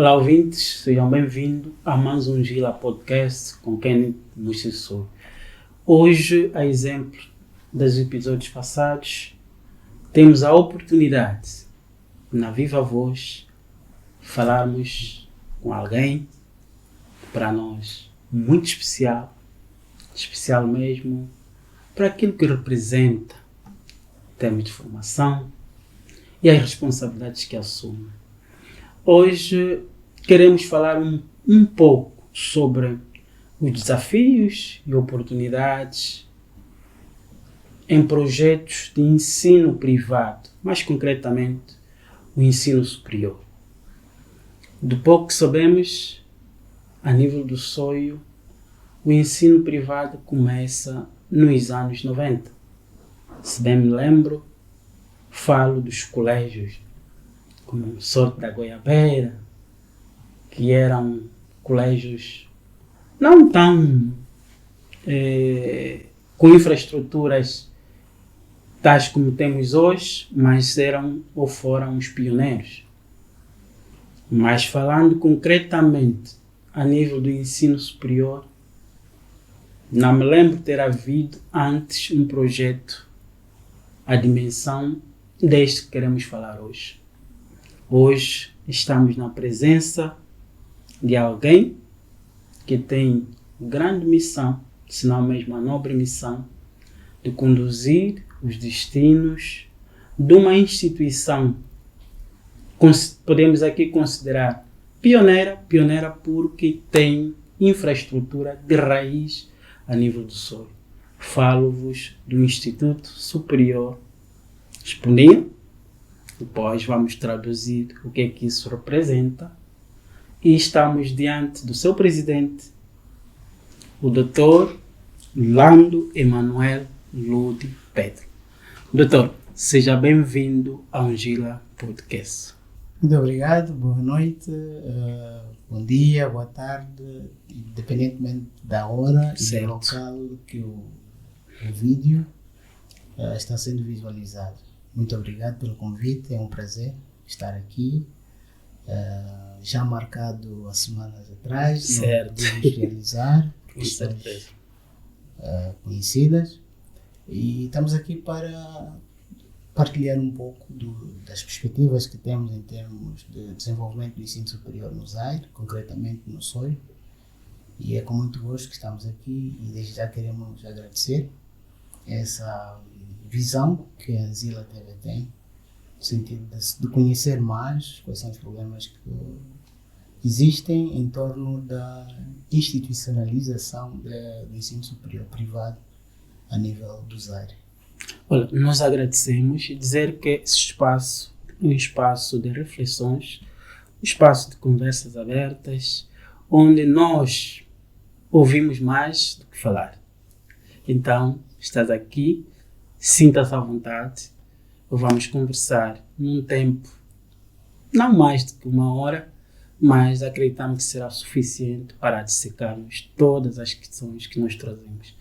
Olá, ouvintes, sejam bem-vindos a mais um Gila Podcast com quem nos sou. Hoje, a exemplo dos episódios passados, temos a oportunidade, na viva voz, falarmos com alguém para nós muito especial, especial mesmo, para aquilo que representa em termos de formação e as responsabilidades que assume. Hoje queremos falar um pouco sobre os desafios e oportunidades em projetos de ensino privado, mais concretamente o ensino superior. Do pouco que sabemos, a nível do sonho, o ensino privado começa nos anos 90. Se bem me lembro, falo dos colégios como Sorte da Goiabeira, que eram colégios não tão com infraestruturas tais como temos hoje, mas eram ou foram os pioneiros. Mas falando concretamente a nível do ensino superior, não me lembro ter havido antes um projeto à dimensão deste que queremos falar hoje. Hoje estamos na presença de alguém que tem grande missão, se não mesmo a nobre missão, de conduzir os destinos de uma instituição, podemos aqui considerar pioneira porque tem infraestrutura de raiz a nível do solo. Falo-vos do Instituto Superior Exponia. Depois vamos traduzir o que é que isso representa. E estamos diante do seu presidente, o Dr. Lando Emanuel Ludi Pedro. Doutor, seja bem-vindo ao Angila Podcast. Muito obrigado, boa noite, bom dia, boa tarde, independentemente da hora e do local que o vídeo está sendo visualizado. Muito obrigado pelo convite, é um prazer estar aqui. Já marcado há semanas atrás, certo. Não podemos realizar questões conhecidas, e estamos aqui para partilhar um pouco das perspectivas que temos em termos de desenvolvimento do ensino superior no Zaire, concretamente no SOI, e é com muito gosto que estamos aqui e desde já queremos agradecer essa visão que a Anzila TV tem, no sentido de conhecer mais quais são os problemas que existem em torno da institucionalização do ensino superior privado a nível do Zaire. Olha, nós agradecemos e dizer que esse espaço é um espaço de reflexões, um espaço de conversas abertas, onde nós ouvimos mais do que falar. Então, estás aqui, sinta-se à vontade, vamos conversar num tempo não mais do que uma hora, mas acreditamos que será suficiente para dissecarmos todas as questões que nós trazemos.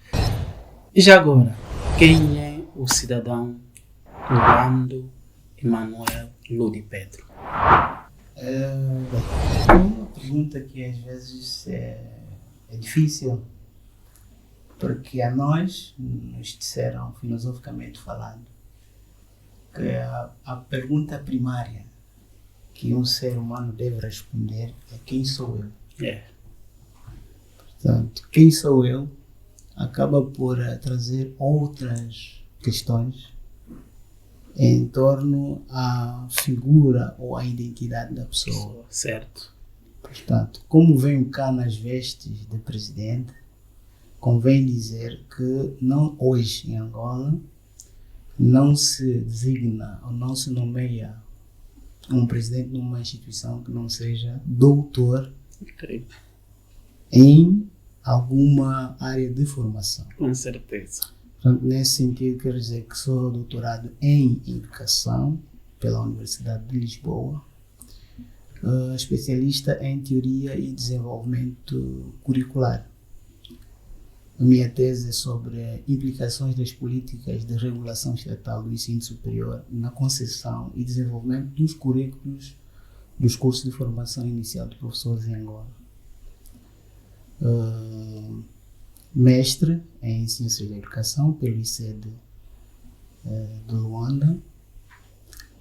E já agora, quem é o cidadão Lando Emanuel Ludi Pedro? É uma pergunta que às vezes é difícil, porque a nós nos disseram, filosoficamente falando, que a pergunta primária que um ser humano deve responder é: quem sou eu? Portanto, quem sou eu acaba por trazer outras questões em torno à figura ou à identidade da pessoa. Certo. Portanto, como venho cá nas vestes de presidente, convém dizer que não, hoje em Angola não se designa ou não se nomeia um presidente numa instituição que não seja doutor em alguma área de formação. Com certeza. Portanto, nesse sentido, quero dizer que sou doutorado em Educação pela Universidade de Lisboa, especialista em Teoria e Desenvolvimento Curricular. A minha tese é sobre implicações das políticas de regulação estatal do ensino superior na concepção e desenvolvimento dos currículos dos cursos de formação inicial de professores em Angola. Mestre em Ciências da Educação pelo ICED de Luanda,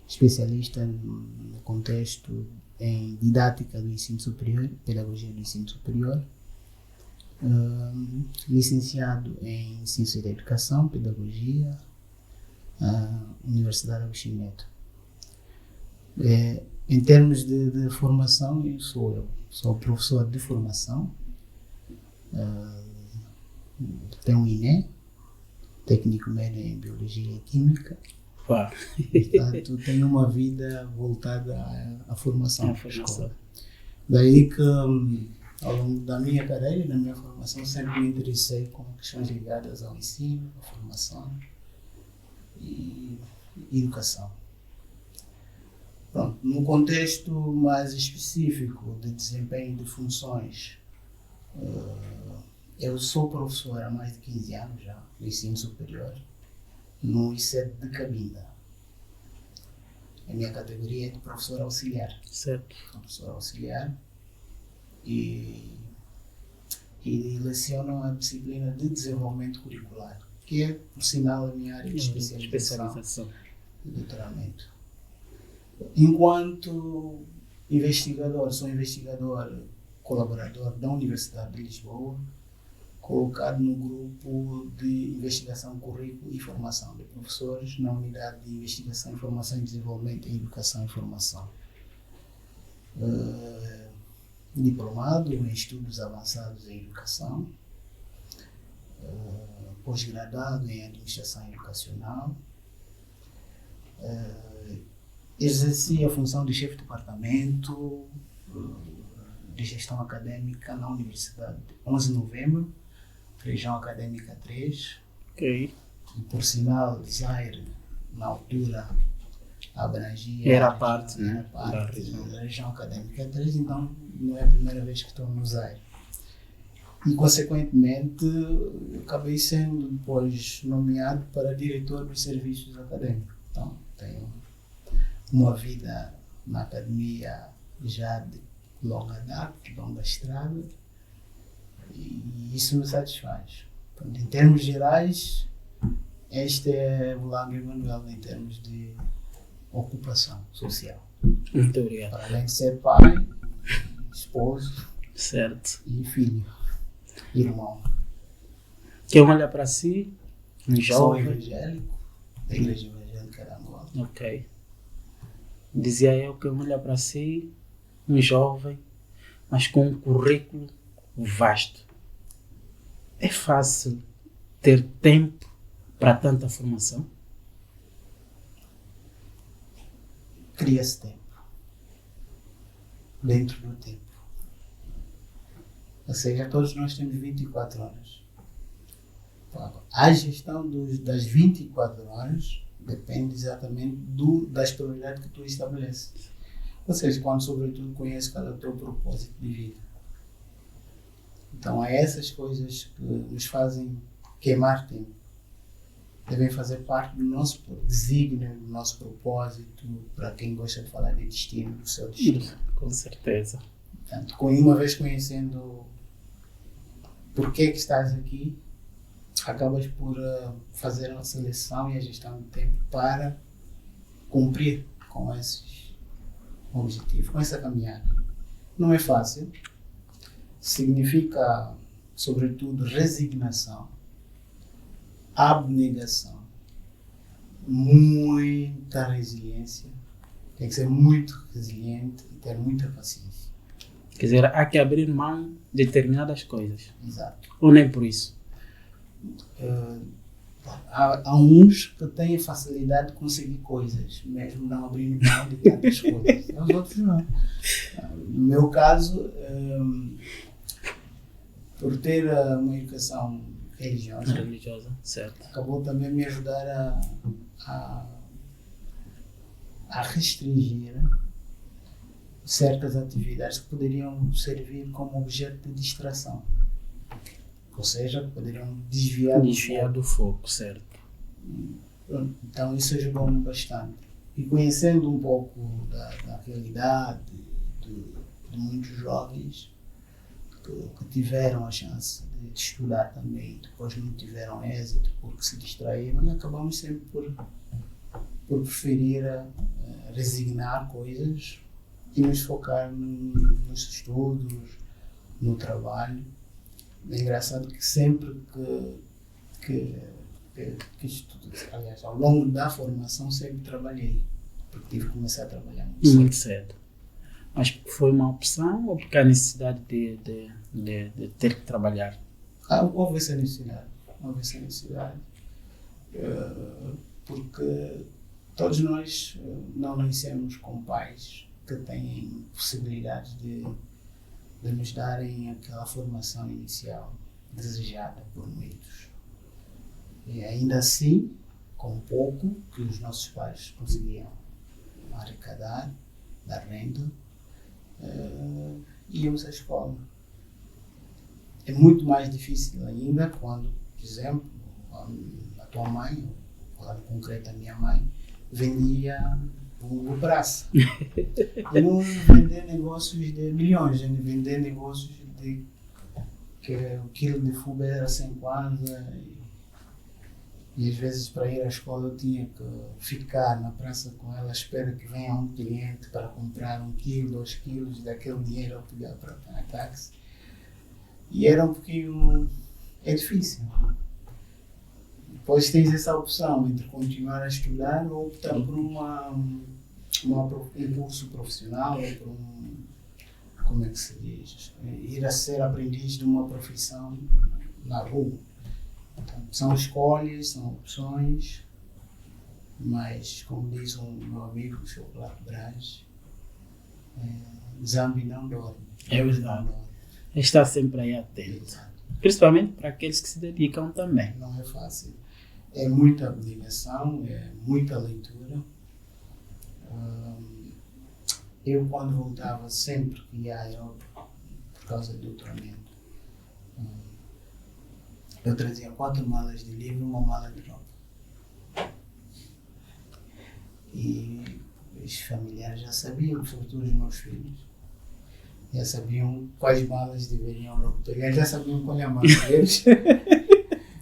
especialista no contexto em Didática do Ensino Superior, Pedagogia do Ensino Superior, licenciado em Ciências da Educação, Pedagogia, Universidade Agostinho Neto. Em termos de formação, eu sou professor de formação, tenho um INE, técnico médio em Biologia e Química. Portanto, tenho uma vida voltada à formação. Daí que, ao longo da minha carreira e da minha formação, sempre me interessei com questões ligadas ao ensino, à formação e educação. Pronto, no contexto mais específico de desempenho de funções, eu sou professor há mais de 15 anos já, no ensino superior, no ICED de Cabinda. A minha categoria é de professor auxiliar. Certo. Professor auxiliar e leciono a disciplina de desenvolvimento curricular, que é, por sinal, a minha área de especialização de doutoramento. Enquanto investigador, sou investigador colaborador da Universidade de Lisboa, colocado no grupo de investigação, currículo e formação de professores na unidade de investigação, informação e desenvolvimento em educação e formação. Diplomado em estudos avançados em educação, pós-graduado em administração educacional, exerci a função de chefe de departamento de gestão acadêmica na Universidade de 11 de Novembro, região acadêmica 3. Ok. E, por sinal, Zaire, na altura, abrangia era parte da região acadêmica 3, então não é a primeira vez que estou no Zaire. E, consequentemente, acabei sendo depois nomeado para diretor dos serviços acadêmicos. Então, tenho uma vida na academia já de longa data, de longa estrada, e isso me satisfaz. Então, em termos gerais, este é o Lago Emanuel em termos de ocupação social. Muito obrigado. Para além de ser pai, esposo, certo, e filho, irmão. Quem olha para si, um jovem. Sou evangélico, da Igreja Evangélica de Angola. Ok. Dizia eu que olha para si, um jovem, mas com um currículo vasto. É fácil ter tempo para tanta formação? Cria-se tempo. Dentro do tempo. Ou seja, todos nós temos 24 horas. A gestão das 24 horas depende exatamente das prioridades que tu estabeleces. Ou seja, quando sobretudo conheces qual é o teu propósito de vida. Então, é essas coisas que nos fazem queimar tempo. Devem fazer parte do nosso desígnio, do nosso propósito, para quem gosta de falar de destino, do seu destino. Com certeza. Portanto, uma vez conhecendo por que estás aqui, acabas por fazer uma seleção e a gestão do tempo para cumprir com esses objetivos, com essa caminhada. Não é fácil. Significa, sobretudo, resignação, abnegação, muita resiliência. Tem que ser muito resiliente e ter muita paciência. Quer dizer, há que abrir mão de determinadas coisas. Exato. Ou nem por isso? Há uns que têm facilidade de conseguir coisas, mesmo não abrindo mão de tantas coisas. Os outros não. No meu caso, por ter uma educação religiosa, certo, acabou também me ajudar a restringir certas atividades que poderiam servir como objeto de distração. Ou seja, poderiam desviar do foco, certo. Então isso ajudou-me bastante. E conhecendo um pouco da realidade de muitos jovens que tiveram a chance de estudar também, depois não tiveram êxito porque se distraíram, e acabamos sempre por preferir resignar coisas e nos focar nos estudos, no trabalho. É engraçado que sempre que estudo, aliás, ao longo da formação sempre trabalhei, porque tive que começar a trabalhar muito cedo. Mas foi uma opção ou porque há necessidade de ter que trabalhar? Houve essa necessidade. Porque todos nós não nascemos com pais que têm possibilidades de nos darem aquela formação inicial desejada por muitos. E ainda assim, com pouco que os nossos pais conseguiam arrecadar da renda, íamos à escola. É muito mais difícil ainda quando, por exemplo, a tua mãe, falando concreto a minha mãe, vendia o praça. Não vender negócios de milhões, vender negócios de que o quilo de fubá era 100 kwanza e às vezes para ir à escola eu tinha que ficar na praça com ela à espera que venha um cliente para comprar 1 quilo, 2 quilos e daquele dinheiro eu pegar para pagar táxi. E era um pouquinho... é difícil. Depois tens essa opção entre continuar a estudar ou optar por um curso profissional ou por como é que se diz? Ir a ser aprendiz de uma profissão na rua. Então, são escolhas, são opções, mas como diz um meu amigo, o Chocolate Brás, Zambi não dorme. É verdade. Está sempre aí atento. Exato. Principalmente para aqueles que se dedicam também. Não é fácil. É muita abnegação, é muita leitura. Eu, quando voltava, sempre ia à Europa por causa do doutoramento. Eu trazia 4 malas de livro e 1 mala de roupa. E os familiares já sabiam, sobretudo os meus filhos, já sabiam quais malas deveriam pegar, já sabiam qual é a mala deles.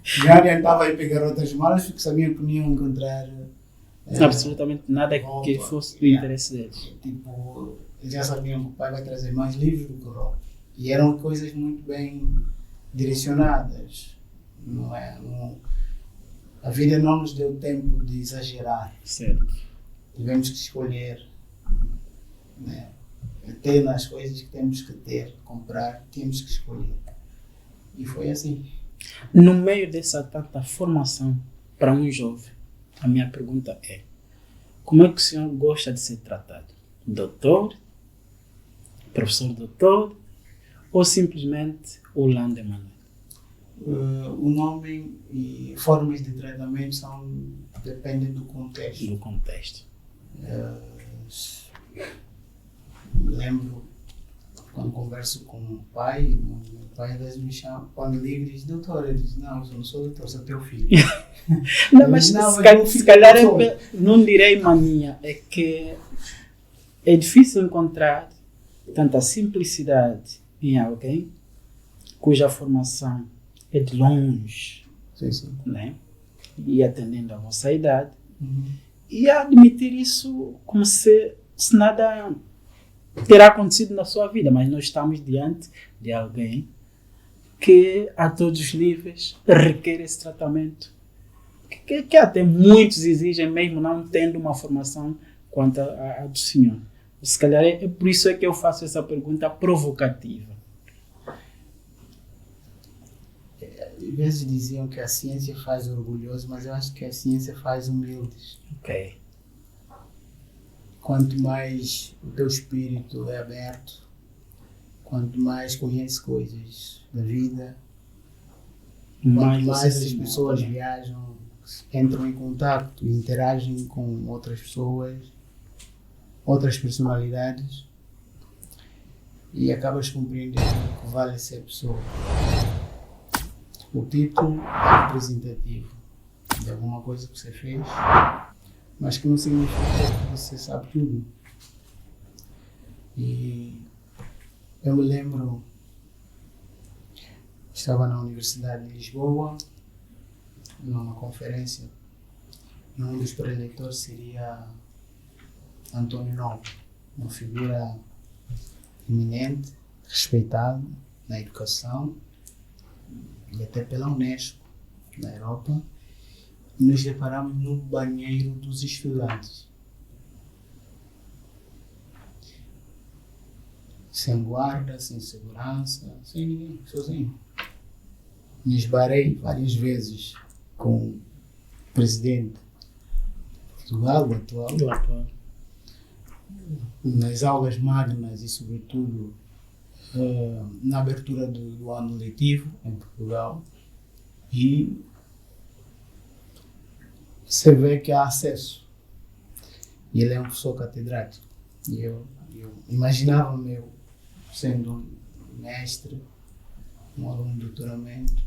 Já adiantava ir pegar outras malas porque sabiam que não iam encontrar absolutamente nada roupa, que fosse do interesse deles. Tipo, eles já sabiam que o pai vai trazer mais livros do que roupa. E eram coisas muito bem direcionadas. Não é? A vida não nos deu tempo de exagerar. Certo. Tivemos que escolher, né? Ter nas coisas que temos que ter, comprar, temos que escolher. E foi assim. No meio dessa tanta formação para um jovem, a minha pergunta é: como é que o senhor gosta de ser tratado? Doutor? Professor doutor? Ou simplesmente Orlando Emanuel? O nome e formas de tratamento dependem do contexto. Do contexto. Lembro quando converso com o pai, meu pai às vezes me chama, quando ligo, diz: doutor, ele diz: não, eu não sou doutor, sou teu filho. Não, mas se calhar não direi mania, é que é difícil encontrar tanta simplicidade em alguém cuja formação é de longe, sim. Né? E atendendo à vossa idade, e admitir isso como se nada terá acontecido na sua vida, mas nós estamos diante de alguém que a todos os níveis requer esse tratamento, que até muitos exigem mesmo não tendo uma formação quanto a do senhor. Se calhar é por isso que eu faço essa pergunta provocativa. Às vezes diziam que a ciência faz orgulhosos, mas eu acho que a ciência faz humildes. Ok. Quanto mais o teu espírito é aberto, quanto mais conhece coisas da vida, quanto mais as pessoas viajam, entram em contato e interagem com outras pessoas, outras personalidades, e acabas compreendendo que vale ser pessoa. O título é representativo de alguma coisa que você fez, mas que não significa que você sabe tudo. E eu me lembro, estava na Universidade de Lisboa, numa conferência, e um dos preletores seria António Novo, uma figura eminente, respeitado na educação e até pela Unesco, na Europa, e nos deparamos no banheiro dos estudantes. Sem guarda, sem segurança, sem ninguém, sozinho. Me esbarrei várias vezes com o presidente de Portugal, o atual, nas aulas magnas e, sobretudo, na abertura do ano letivo em Portugal, e você vê que há acesso. E ele é um professor catedrático. E eu imaginava-me eu sendo um mestre, um aluno de doutoramento.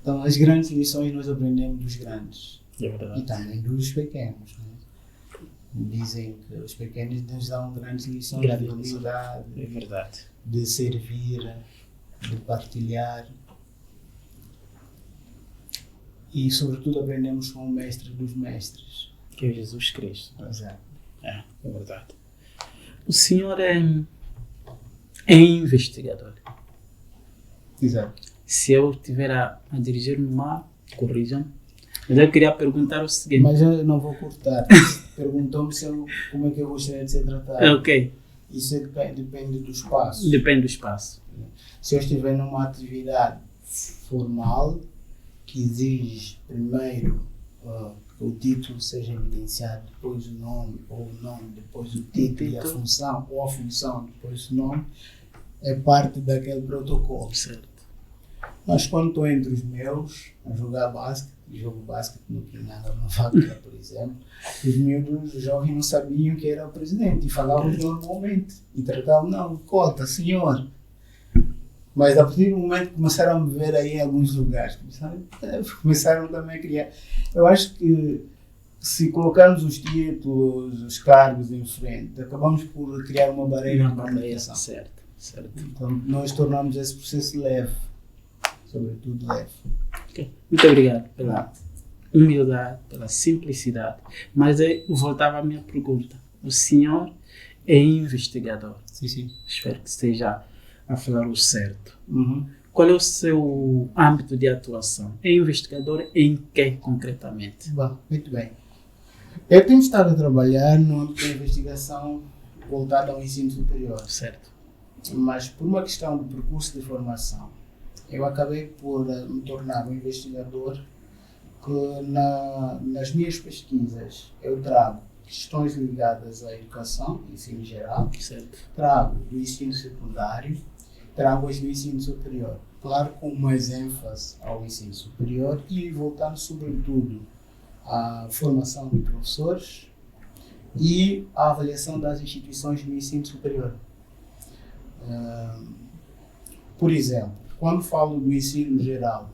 Então, as grandes lições nós aprendemos dos grandes. É verdade. E também dos pequenos. Né? Dizem que os pequenos nos dão grandes lições de humildade, É verdade. de servir, de partilhar. E, sobretudo, aprendemos com o mestre dos mestres. Que é Jesus Cristo. Exato. É verdade. O senhor é investigador. Exato. Se eu estiver a dirigir-me mal, corrijam-me. Mas eu queria perguntar o seguinte. Mas eu não vou cortar. Perguntou-me como é que eu gostaria de ser tratado. Ok, Isso depende do espaço. depende do espaço. Se eu estiver numa atividade formal, que exige primeiro que o título seja evidenciado, depois o nome, ou o nome, depois o título e a função, ou a função, depois o nome, é parte daquele protocolo. Certo. Mas quando estou entre os meus, a jogar basquete, jogo basquete no Quinhanga, no Vaca, por exemplo, os miúdos jovens não sabiam que era o presidente e falavam normalmente e tratavam, não, cota, senhor. Mas a partir do momento que começaram a me ver aí em alguns lugares, começaram também a criar. Eu acho que se colocarmos os títulos, os cargos em frente, acabamos por criar uma barreira de comunicação. Certo. Então nós tornamos esse processo leve, sobretudo leve. Okay. Muito obrigado pela humildade, pela simplicidade. Mas eu voltava à minha pergunta. O senhor é investigador. Sim. Espero que esteja a falar o certo. Uhum. Qual é o seu âmbito de atuação? É investigador em que concretamente? Bom, muito bem. Eu tenho estado a trabalhar no âmbito da investigação voltada ao ensino superior. Certo. Mas por uma questão de percurso de formação, eu acabei por me tornar um investigador que nas minhas pesquisas eu trago questões ligadas à educação, ensino geral, Certo. trago do ensino secundário, trago as do ensino superior. Claro, com mais ênfase ao ensino superior e voltando sobretudo à formação de professores e à avaliação das instituições do ensino superior. Por exemplo, quando falo do ensino geral,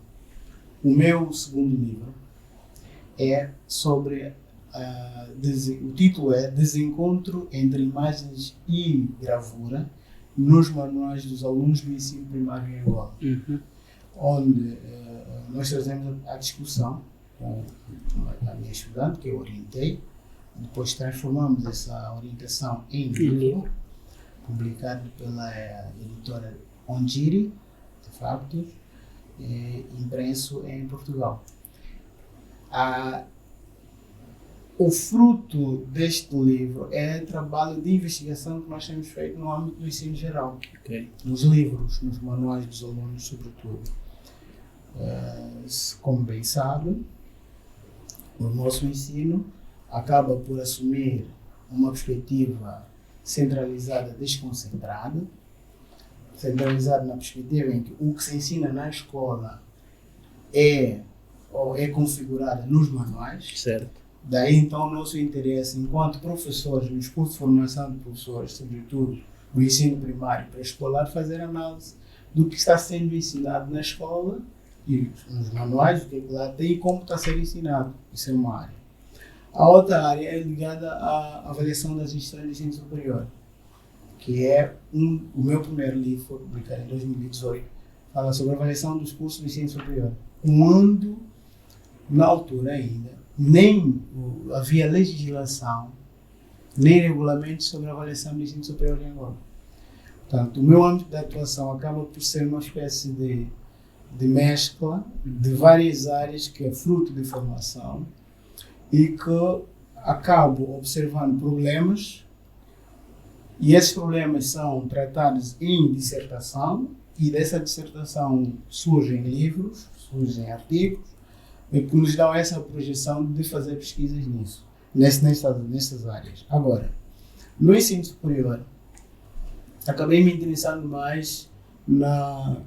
o meu segundo livro é sobre, o título é Desencontro entre Imagens e Gravura nos Manuais dos Alunos do Ensino Primário em Angola, onde nós trazemos a discussão com a minha estudante, que eu orientei, depois transformamos essa orientação em livro, publicado pela editora Ongiri, de facto, impresso em Portugal. O fruto deste livro é trabalho de investigação que nós temos feito no âmbito do ensino geral, nos livros, nos manuais dos alunos, sobretudo. Como bem sabe, o nosso ensino acaba por assumir uma perspectiva centralizada, desconcentrada, centralizada na perspectiva em que o que se ensina na escola é configurado nos manuais. Certo. Daí então o nosso interesse enquanto professores, nos cursos de formação de professores, sobretudo no ensino primário pré-escolar, fazer análise do que está sendo ensinado na escola e nos manuais, o que é que lá tem e como está sendo ensinado. Isso é uma área. A outra área é ligada à avaliação das instituições de ensino superior, que é o meu primeiro livro, foi publicado em 2018, fala sobre a avaliação dos cursos de ensino superior, quando, na altura ainda, nem havia legislação, nem regulamentos sobre a avaliação do ensino superior em Angola. Portanto, o meu âmbito de atuação acaba por ser uma espécie de mescla de várias áreas que é fruto de formação e que acabo observando problemas, e esses problemas são tratados em dissertação, e dessa dissertação surgem livros, surgem artigos, e que nos dão essa projeção de fazer pesquisas nisso, nessas áreas. Agora, no ensino superior, acabei me interessando mais na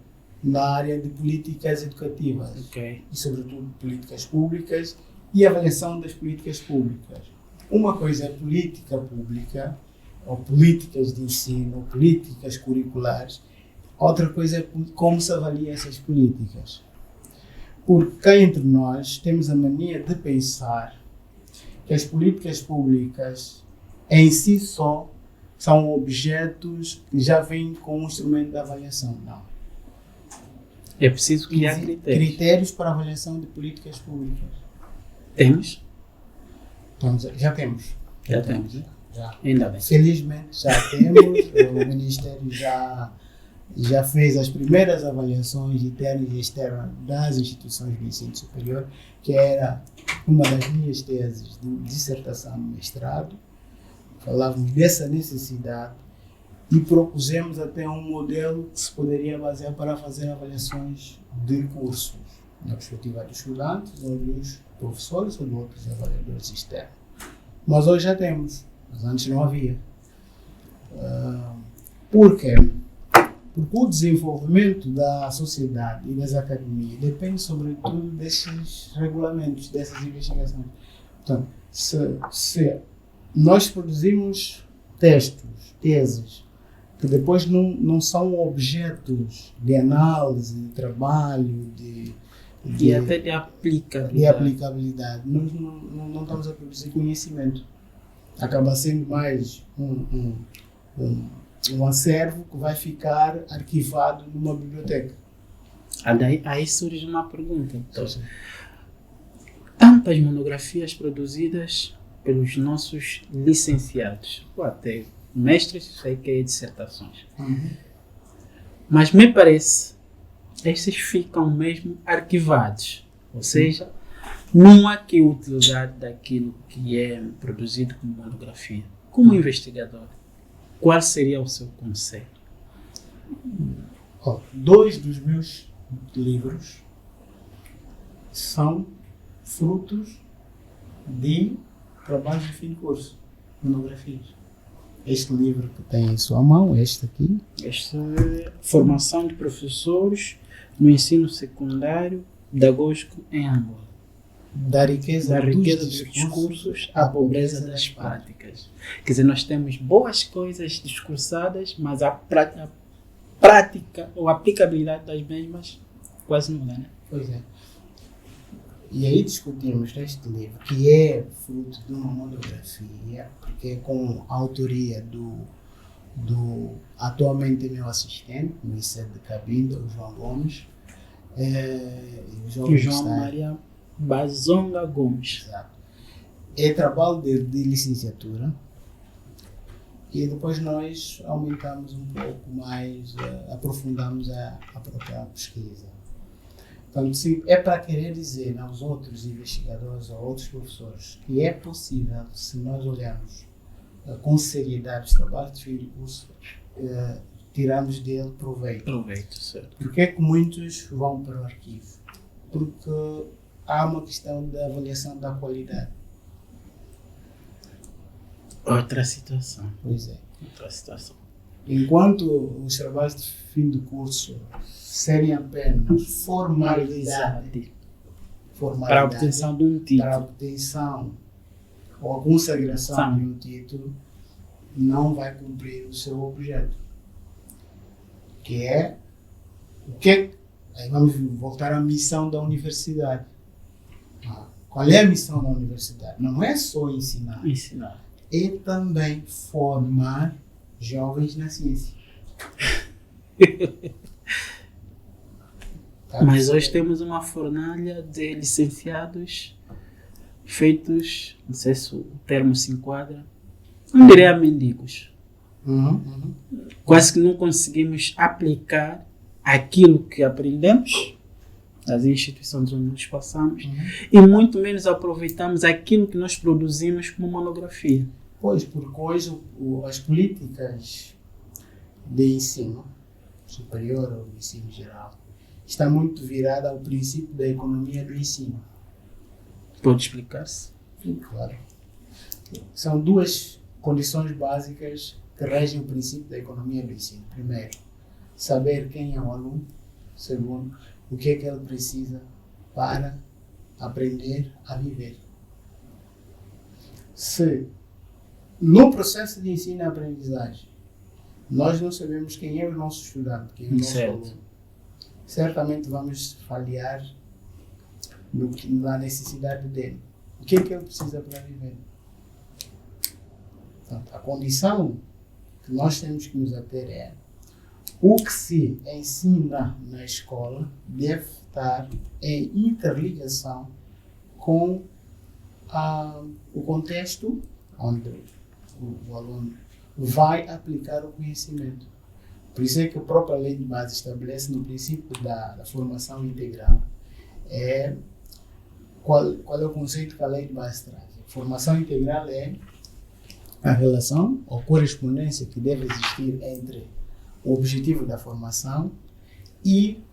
área de políticas educativas, e sobretudo políticas públicas e avaliação das políticas públicas. Uma coisa é política pública, ou políticas de ensino, ou políticas curriculares. Outra coisa é como se avalia essas políticas. Porque cá entre nós temos a mania de pensar que as políticas públicas em si só são objetos que já vêm com um instrumento de avaliação. Não. É preciso criar critérios para avaliação de políticas públicas. Temos? Então, já temos. Já temos, né? Já. Ainda bem. Felizmente já temos. O Ministério já fez as primeiras avaliações internas e externas das instituições de ensino superior, que era uma das minhas teses de dissertação no mestrado. Falávamos dessa necessidade e propusemos até um modelo que se poderia basear para fazer avaliações de cursos, na perspectiva dos estudantes, ou dos professores, ou de outros avaliadores externos. Mas hoje já temos, mas antes não havia. Por quê? Porque o desenvolvimento da sociedade e das academias depende, sobretudo, desses regulamentos, dessas investigações. Portanto, se nós produzimos textos, teses, que depois não são objetos de análise, de trabalho, até de aplicabilidade. De aplicabilidade. Nós não estamos a produzir conhecimento. Acaba sendo mais um acervo que vai ficar arquivado numa biblioteca. Aí surge uma pergunta. Então, tantas monografias produzidas pelos nossos licenciados, ou até mestres, sei que é dissertações. Mas me parece, estes ficam mesmo arquivados, ou seja, não há aqui utilidade daquilo que é produzido como monografia. Como investigador, qual seria o seu conselho? Dois dos meus livros são frutos de trabalhos de fim de curso, monografias. Este livro que tem em sua mão, este aqui. Esta é Formação de Professores no Ensino Secundário Pedagógico em Angola. Da riqueza dos discursos à pobreza das práticas. Quer dizer, nós temos boas coisas discursadas, mas a prática ou a aplicabilidade das mesmas quase nula, né? Pois é. E aí discutimos neste livro, que é fruto de uma monografia, porque é com a autoria do atualmente meu assistente, no ICED de Cabinda, o João Gomes. O João Maria Bazonga Gomes. Exato. É trabalho de licenciatura, e depois nós aumentamos um pouco mais, aprofundamos a própria pesquisa. Então, sim, é para querer dizer aos outros investigadores, aos outros professores, que é possível, se nós olharmos com seriedade os trabalhos de fim de curso, tirarmos dele proveito. Proveito, certo. Porque é que muitos vão para o arquivo? Porque há uma questão da avaliação da qualidade. Outra situação. Pois é. Outra situação. Enquanto os trabalhos de fim de curso serem apenas formalidade para a obtenção de um título, para a obtenção ou a consagração de um título, não vai cumprir o seu objeto, que é aí vamos voltar à missão da universidade. Qual é a missão da universidade? Não é só ensinar, Ensinar. é também formar jovens na ciência. Tá? Mas hoje temos uma fornalha de licenciados feitos, não sei se o termo se enquadra, não diria mendigos. Quase que não conseguimos aplicar aquilo que aprendemos nas instituições onde nos passamos e muito menos aproveitamos aquilo que nós produzimos como monografia. Pois, porque hoje as políticas de ensino superior ou ensino geral está muito virada ao princípio da economia do ensino. Pode explicar-se? Sim, claro. São duas condições básicas que regem o princípio da economia do ensino. Primeiro, saber quem é o aluno. Segundo, o que é que ele precisa para aprender a viver. Se no processo de ensino e aprendizagem nós não sabemos quem é o nosso estudante, quem é o nosso aluno, certamente vamos falhar na necessidade dele. O que é que ele precisa para viver? Portanto, a condição que nós temos que nos ater é o que se ensina na escola deve estar em interligação com o contexto onde o aluno vai aplicar o conhecimento. Por isso é que a própria lei de base estabelece no princípio da formação integral qual é o conceito que a lei de base traz. A formação integral é a relação ou correspondência que deve existir entre o objetivo da formação e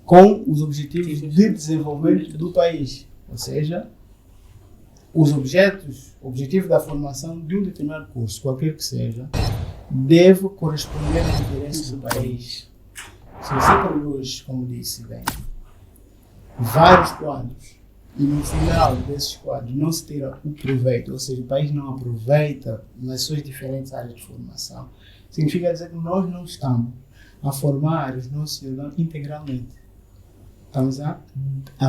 com os objetivos de desenvolvimento do país. Ou seja, os objetivos da formação de um determinado curso, qualquer que seja, deve corresponder aos interesses do país. Se você produz, como disse bem, vários quadros e no final desses quadros não se tira o proveito, ou seja, o país não aproveita nas suas diferentes áreas de formação, significa dizer que nós não estamos a formar os nossos cidadãos integralmente. Estamos a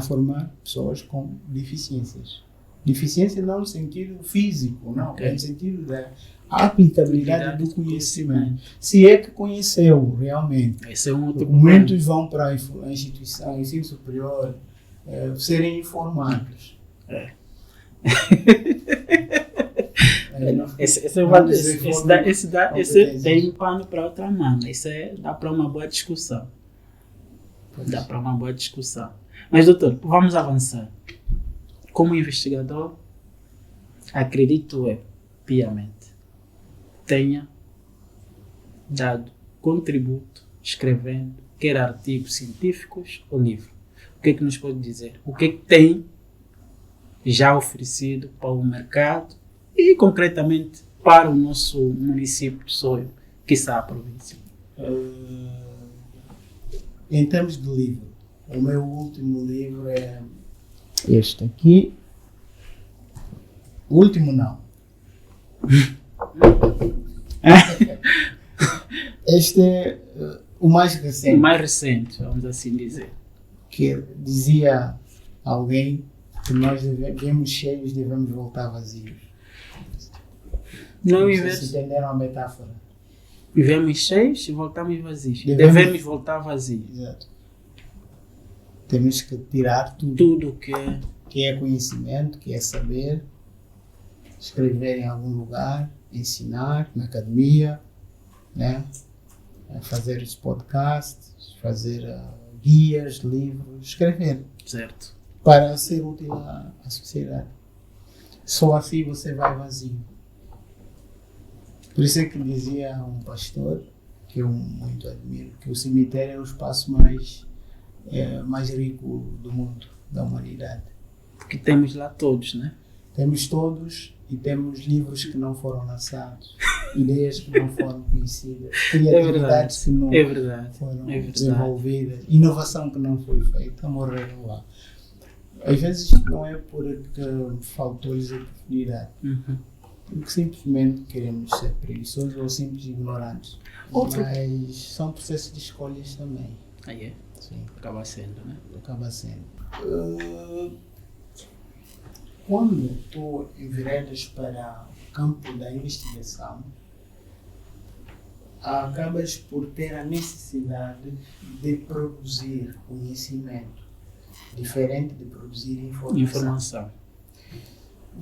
formar pessoas com deficiências. Deficiência não no sentido físico, não, é no sentido da aplicabilidade do conhecimento. Se é que conheceu realmente. Esse é um outro muitos vão para a instituição, ensino superior, serem informados. Esse tem um pano para outra manga. Dá para uma boa discussão. Dá para uma boa discussão. Mas, doutor, vamos avançar. Como investigador, acredito eu, piamente, tenha dado contributo escrevendo, quer artigos científicos ou livros. O que é que nos pode dizer? O que é que tem já oferecido para o mercado e, concretamente, para o nosso município de Soio, quiçá a província? Em termos de livro, o meu último livro é este aqui. O último não. Este é o mais recente. O mais recente, vamos assim dizer. Que dizia alguém que nós viemos cheios, devemos voltar vazios. Não se entenderam a metáfora. Vivemos cheios e voltamos vazios. Devemos voltar vazios. Exato. Temos que tirar tudo que é conhecimento, que é saber, escrever em algum lugar, ensinar na academia, né? Fazer os podcasts, fazer guias, livros, escrever. Certo. Para ser útil à sociedade. Só assim você vai vazio. Por isso é que dizia um pastor, que eu muito admiro, que o cemitério é o espaço mais rico do mundo, da humanidade. Porque temos lá todos, né? Temos todos e temos livros que não foram lançados, ideias que não foram conhecidas, criatividades que não foram desenvolvidas, inovação que não foi feita, morreram lá. Às vezes não é porque faltou-lhes oportunidade, porque simplesmente queremos ser preguiçosos ou simples ignorantes. Mas são processos de escolhas também. Aí é? Sim. Acaba sendo, né? Acaba sendo. quando tu enveredas para o campo da investigação, acabas por ter a necessidade de produzir conhecimento, diferente de produzir informação.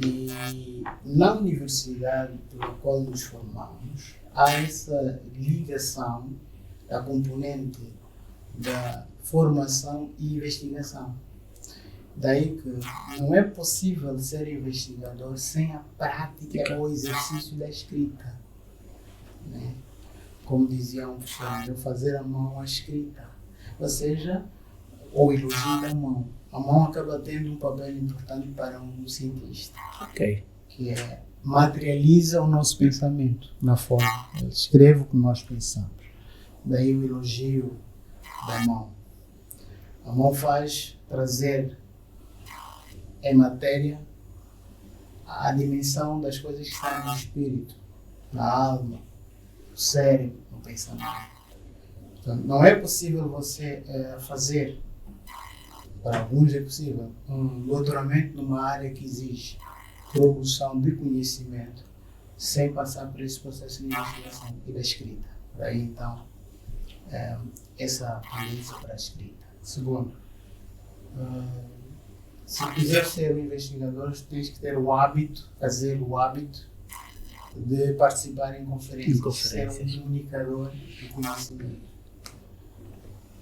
E na universidade pela qual nos formamos, há essa ligação da componente da formação e investigação. Daí que não é possível ser investigador sem a prática ou exercício da escrita. Né? Como dizia um professor, fazer a mão à escrita. Ou seja, o elogio da mão. A mão acaba tendo um papel importante para um cientista. Ok. Que é, materializa o nosso pensamento na forma. Ele escreve o que nós pensamos. Daí o elogio da mão. A mão faz trazer em matéria a dimensão das coisas que estão no espírito, na alma, no cérebro, no pensamento. Então, não é possível você fazer, para alguns é possível, um doutoramento numa área que exige produção de conhecimento sem passar por esse processo de investigação e da escrita. Daí então, essa tendência para a escrita. Segundo, se quiser ser um investigador, tens que ter o hábito, fazer o hábito de participar em conferências, ser um comunicador de conhecimento.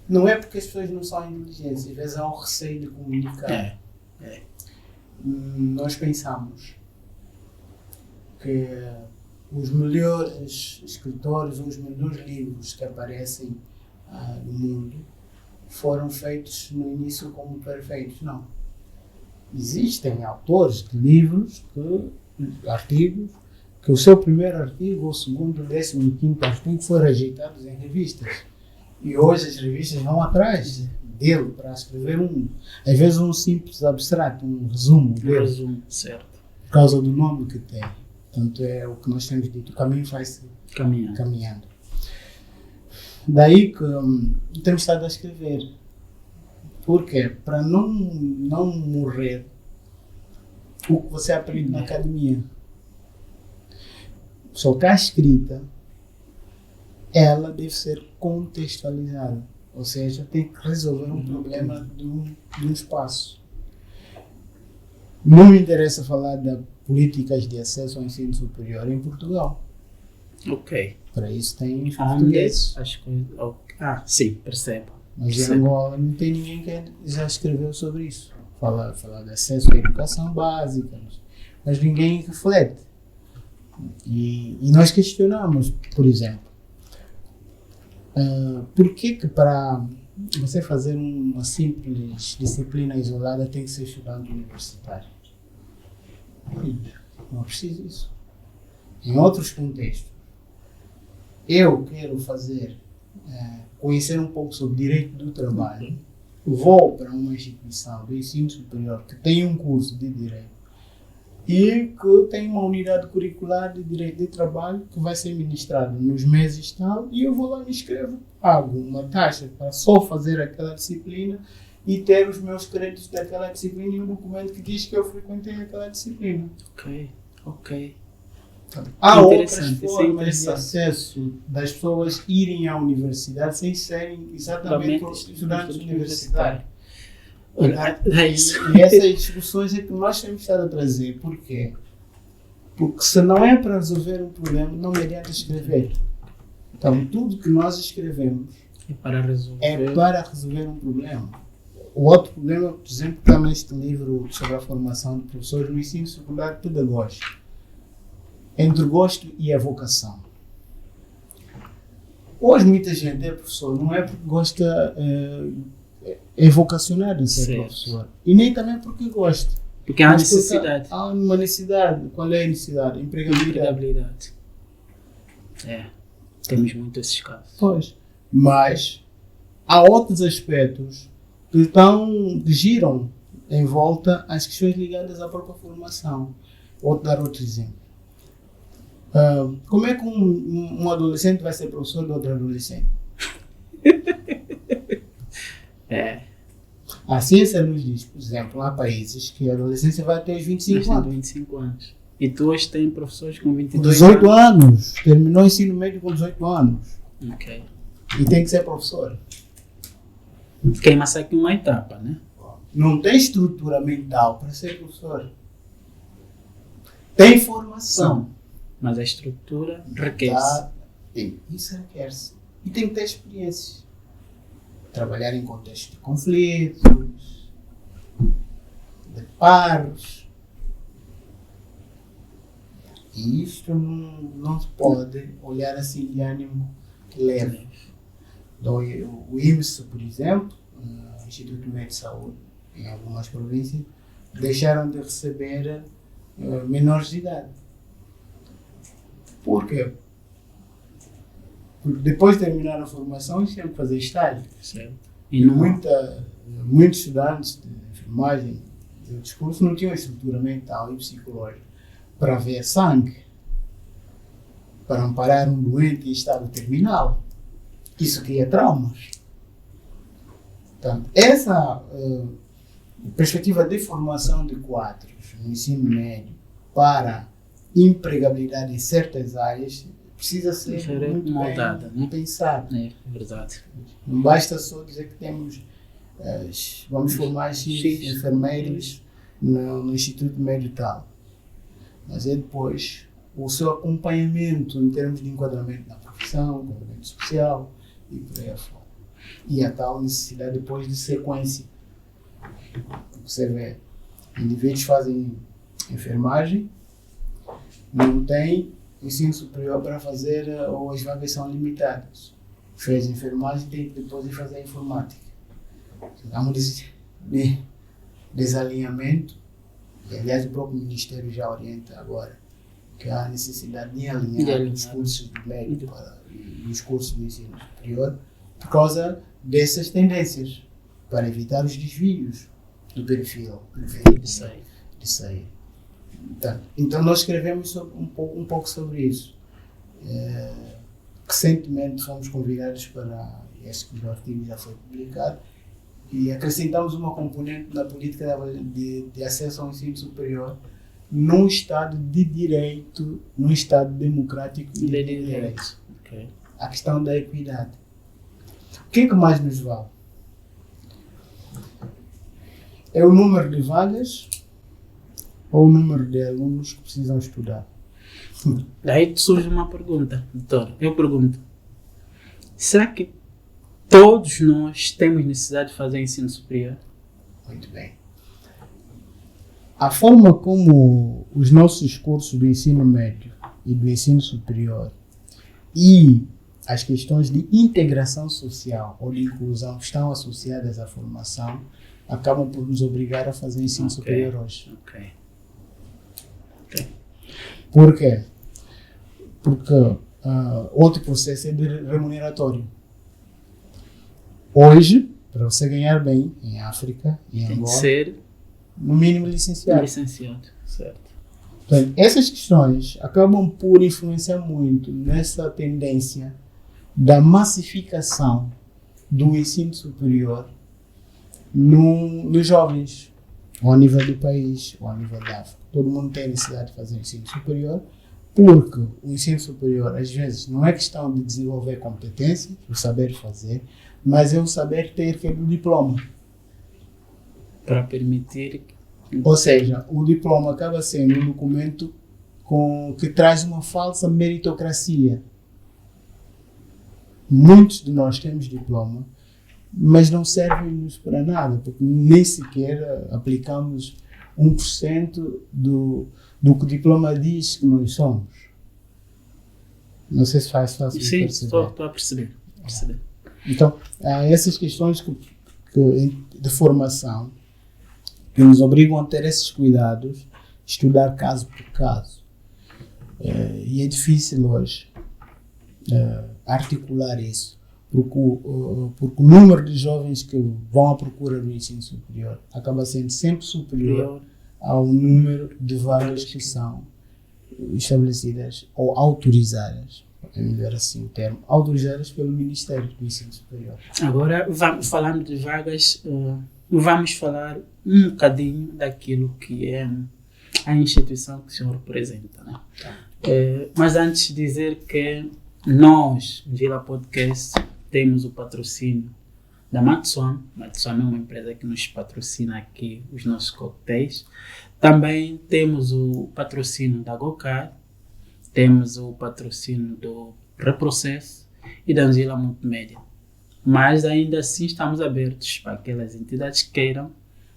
Não é porque as pessoas não são inteligentes, às vezes há um receio de comunicar. Nós pensamos que os melhores escritores, os melhores livros que aparecem no mundo foram feitos no início como perfeitos. Não. Existem autores de livros, artigos, que o seu primeiro artigo, o segundo, o 15º artigo foram rejeitados em revistas. E hoje as revistas vão atrás dele para escrever às vezes um simples abstrato, um resumo dele. Certo. Por causa do nome que tem. Portanto, é o que nós temos dito, o caminho vai-se caminhando. Daí que temos estado a escrever. Por quê? Para não morrer o que você aprende na academia. Só que a escrita, ela deve ser contextualizada. Ou seja, tem que resolver um problema de um espaço. Não me interessa falar de políticas de acesso ao ensino superior em Portugal. Ok. Para isso tem os portugueses. Sim, percebo. Mas em Angola não tem ninguém que já escreveu sobre isso. Falar de acesso à educação básica, mas ninguém reflete. E nós questionamos, por exemplo, por que para você fazer uma simples disciplina isolada tem que ser estudante universitário? Não é preciso isso. Em outros contextos, eu quero conhecer um pouco sobre direito do trabalho, vou para uma instituição do ensino superior que tem um curso de direito e que tem uma unidade curricular de direito de trabalho que vai ser ministrada nos meses tal, e eu vou lá e me inscrevo, pago uma taxa para só fazer aquela disciplina e ter os meus créditos daquela disciplina e um documento que diz que eu frequentei aquela disciplina. Ok. Há outras formas de acesso das pessoas irem à universidade sem serem exatamente estudantes universitários. E essas discussões é que nós temos estado a trazer. Por quê? Porque se não é para resolver um problema, não me adianta escrever. Então, tudo que nós escrevemos é para resolver um problema. O outro problema, por exemplo, está neste livro sobre a formação de professores no ensino secundário pedagógico. Entre o gosto e a vocação. Hoje muita gente é professor, não é porque gosta, é vocacionado em ser professor. E nem também porque gosta. Porque há necessidade. Há uma necessidade. Qual é a necessidade? Empregabilidade. Temos muito esses casos. Pois. Mas há outros aspectos que giram em volta às questões ligadas à própria formação. Vou dar outro exemplo. Como é que um adolescente vai ser professor de outro adolescente? A ciência nos diz, por exemplo, há países que a adolescência vai até os 25 anos. 25 anos. E tu hoje tens professores com Com 22 18 anos. Terminou o ensino médio com 18 anos. Ok. E tem que ser professor. Queima-se aqui uma etapa, né? Não tem estrutura mental para ser professor. Tem formação. Mas a estrutura requer-se. Isso requer-se. E tem que ter experiência. Trabalhar em contexto de conflitos, de pares. E isto não se pode olhar assim de ânimo leve. Então, o IMSS, por exemplo, o Instituto Médico de Saúde, em algumas províncias, deixaram de receber menores de idade. Por quê? Porque depois de terminar a formação, eles tinham que fazer estágio. Certo. E muitos estudantes de enfermagem de outros cursos não tinham estrutura mental e psicológica para ver sangue, para amparar um doente em estado terminal. Isso cria traumas. Portanto, essa perspectiva de formação de quadros no ensino médio para empregabilidade em certas áreas precisa ser muito moldada, bem pensada. É verdade. Não basta só dizer que temos vamos formar X enfermeiros no Instituto Médio tal. Mas é depois o seu acompanhamento em termos de enquadramento na profissão, enquadramento social e por aí afora. E a tal necessidade depois de sequência. Você vê, indivíduos fazem enfermagem, não tem ensino superior para fazer, ou as vagas são limitadas. Fez enfermagem, tem que depois ir fazer informática. Há um desalinhamento, e aliás o próprio Ministério já orienta agora, que há a necessidade de alinhar os cursos de médio e os cursos de ensino superior por causa dessas tendências, para evitar os desvios do perfil de sair. Então nós escrevemos um pouco sobre isso. Recentemente fomos convidados para, este artigo já foi publicado, e acrescentamos uma componente na política de acesso ao ensino superior num Estado de direito, num Estado democrático e de direito. Okay. A questão da equidade. O que é que mais nos vale? É o número de vagas ou o número de alunos que precisam estudar? Daí surge uma pergunta, doutor. Eu pergunto, será que todos nós temos necessidade de fazer ensino superior? Muito bem. A forma como os nossos cursos do ensino médio e do ensino superior e as questões de integração social ou de inclusão estão associadas à formação acabam por nos obrigar a fazer ensino superior hoje. Okay. Por quê? Porque outro processo é de remuneratório. Hoje, para você ganhar bem em África e em Tem que Angola, ser no mínimo licenciado. Certo. Então, essas questões acabam por influenciar muito nessa tendência da massificação do ensino superior nos jovens, ou a nível do país, ou a nível da África. Todo mundo tem necessidade de fazer ensino superior, porque o ensino superior, às vezes, não é questão de desenvolver competência, o saber fazer, mas é o saber ter aquele diploma. Para permitir... Ou seja, o diploma acaba sendo um documento que traz uma falsa meritocracia. Muitos de nós temos diploma, mas não servem-nos para nada, porque nem sequer aplicamos 1% do que o diploma diz que nós somos. Não sei se faz fácil de perceber. Sim, estou a perceber. Então, há essas questões de formação que nos obrigam a ter esses cuidados, estudar caso por caso. E é difícil hoje articular isso, porque o número de jovens que vão à procura do ensino superior acaba sendo sempre superior ao número de vagas que são estabelecidas ou autorizadas, é melhor assim o termo, autorizadas pelo Ministério do Ensino Superior. Agora, falando de vagas, vamos falar um bocadinho daquilo que é a instituição que o senhor representa, né? Mas antes de dizer que nós, Vila Podcast, temos o patrocínio da Matsuan. Matsuan é uma empresa que nos patrocina aqui os nossos coquetéis. Também temos o patrocínio da Gocar, temos o patrocínio do Reprocesso e da Anzila Multimédia. Mas ainda assim estamos abertos para aquelas entidades que queiram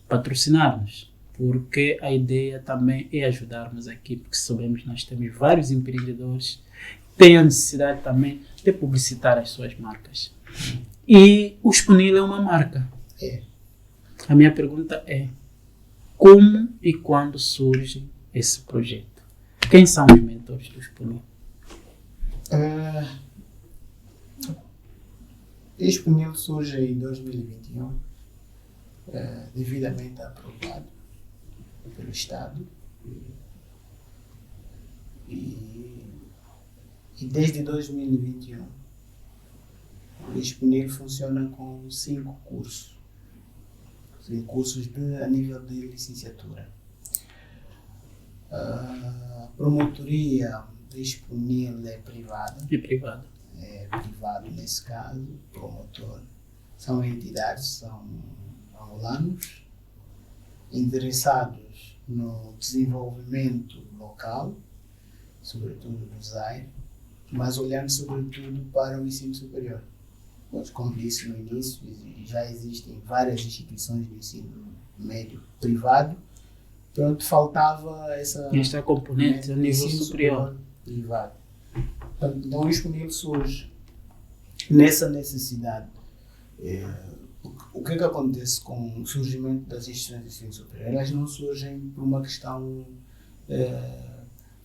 patrocinar-nos, porque a ideia também é ajudarmos aqui, porque sabemos que nós temos vários empreendedores que têm a necessidade também de publicitar as suas marcas. E o Spunil é uma marca. A minha pergunta é: como e quando surge esse projeto? Quem são os mentores do Spunil? Este Spunil surge em 2021, devidamente aprovado pelo Estado. E desde 2021, o Spunil funciona com 5 cursos. Cursos a nível de licenciatura. A promotoria disponível é privada. É privado nesse caso. Promotor são entidades, são angolanos interessados no desenvolvimento local, sobretudo do Zaire, mas olhando sobretudo para o ensino superior. Pois, como disse no início, já existem várias instituições de ensino médio privado, portanto faltava esta componente a nível superior privado. Então o Spunil surge nessa necessidade. O que acontece com o surgimento das instituições de ensino superior? Elas não surgem por uma questão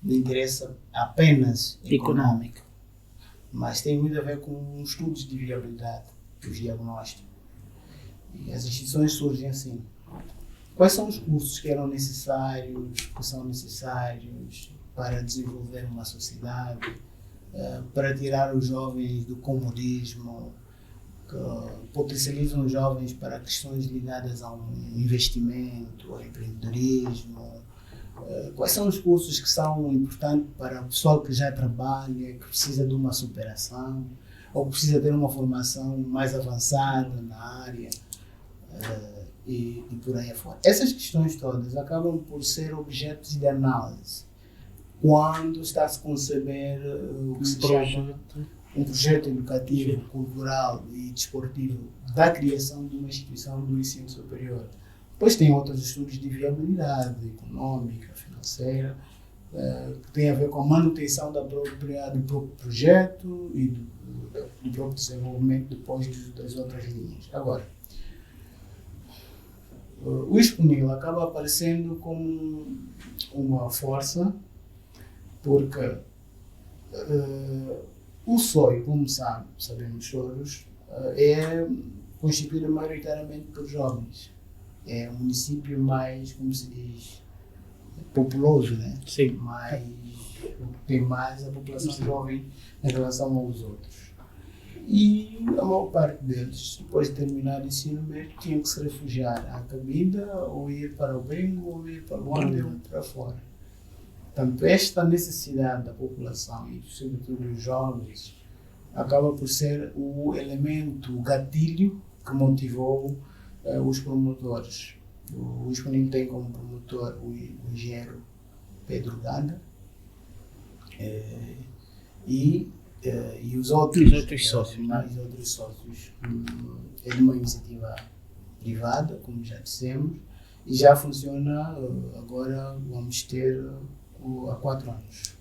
de interesse apenas econômico, mas tem muito a ver com estudos de viabilidade, os diagnósticos. E as instituições surgem assim. Quais são os cursos que são necessários para desenvolver uma sociedade, para tirar os jovens do comodismo, que potencializam os jovens para questões ligadas a um investimento, ao empreendedorismo? Quais são os cursos que são importantes para o pessoal que já trabalha, que precisa de uma superação, ou precisa ter uma formação mais avançada na área, e por aí afora? Essas questões todas acabam por ser objetos de análise quando está a se conceber o que se chama um projeto educativo, cultural e desportivo da criação de uma instituição do ensino superior. Depois tem outros estudos de viabilidade econômica, financeira, que tem a ver com a manutenção do próprio projeto e do próprio desenvolvimento depois das outras linhas. Agora, o Spunil acaba aparecendo como uma força, porque o SOI, como sabemos todos, é constituído maioritariamente por jovens. É um município mais, como se diz, populoso, né? Sim. Tem mais a população jovem em relação aos outros. E a maior parte deles, depois de terminar o ensino médio, tinham que se refugiar à Cabinda, ou ir para o Bengo, ou ir para Luanda, ou para fora. Portanto, esta necessidade da população, e sobretudo os jovens, acaba por ser o elemento, o gatilho que motivou os promotores. O Spunil tem como promotor o engenheiro Pedro Ganda e os outros sócios. Os outros sócios. É uma iniciativa privada, como já dissemos, e já funciona, agora vamos ter há 4 anos.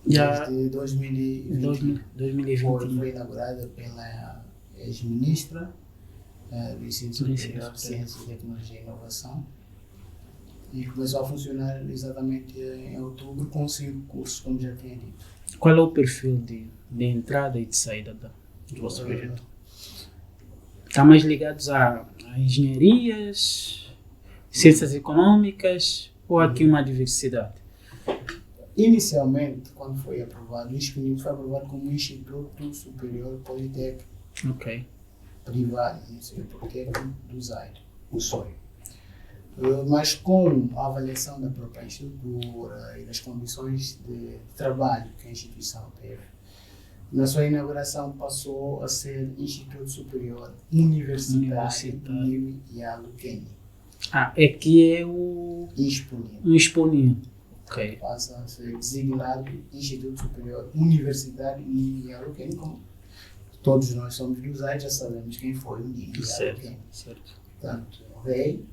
Desde 2020 foi inaugurada pela ex-ministra do Ensino Superior, Ciência, Tecnologia e Inovação, e começou a funcionar exatamente em outubro com 5 cursos, como já tinha dito. Qual é o perfil de entrada e de saída do vosso projeto? Está mais ligados a engenharias, ciências econômicas, ou aqui uma diversidade? Inicialmente, quando foi aprovado, o Spunil foi aprovado como Instituto Superior Politécnico. Ok. privado no Instituto Politécnico do Zaire, o SOI. Mas com a avaliação da própria estrutura e das condições de trabalho que a instituição teve, na sua inauguração passou a ser Instituto Superior Universitário Nimialo Quênia. É que é o exponia. Okay. Passa a ser designado Instituto Superior Universitário Nimialo Quênia, como todos nós somos do Zaire, já sabemos quem foi o Nimialo Quênia. Portanto, rei,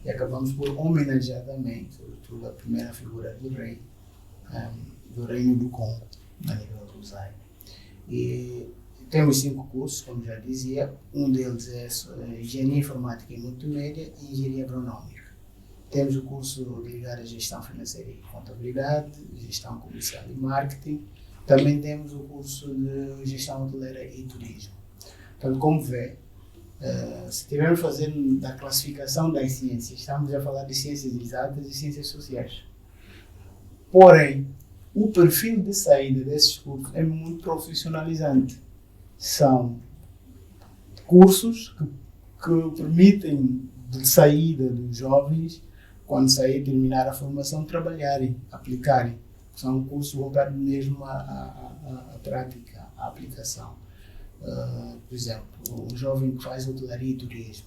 e acabamos por homenagear também, sobretudo, a primeira figura do rei, do Reino do Congo, a nível do Zaire. E temos 5 cursos, como já dizia, um deles é Engenharia Informática e Multimédia e Engenharia Agronômica. Temos o curso ligado à Gestão Financeira e Contabilidade, Gestão Comercial e Marketing. Também temos o curso de Gestão Hoteleira e Turismo. Então, como vê, se estivermos fazendo da classificação das ciências, estamos a falar de ciências exatas e ciências sociais. Porém, o perfil de saída desses cursos é muito profissionalizante. São cursos que permitem de saída dos jovens, quando sair, terminar a formação, trabalharem, aplicarem. São cursos voltados mesmo à prática, à aplicação. Por exemplo, um jovem que faz hotelaria e turismo,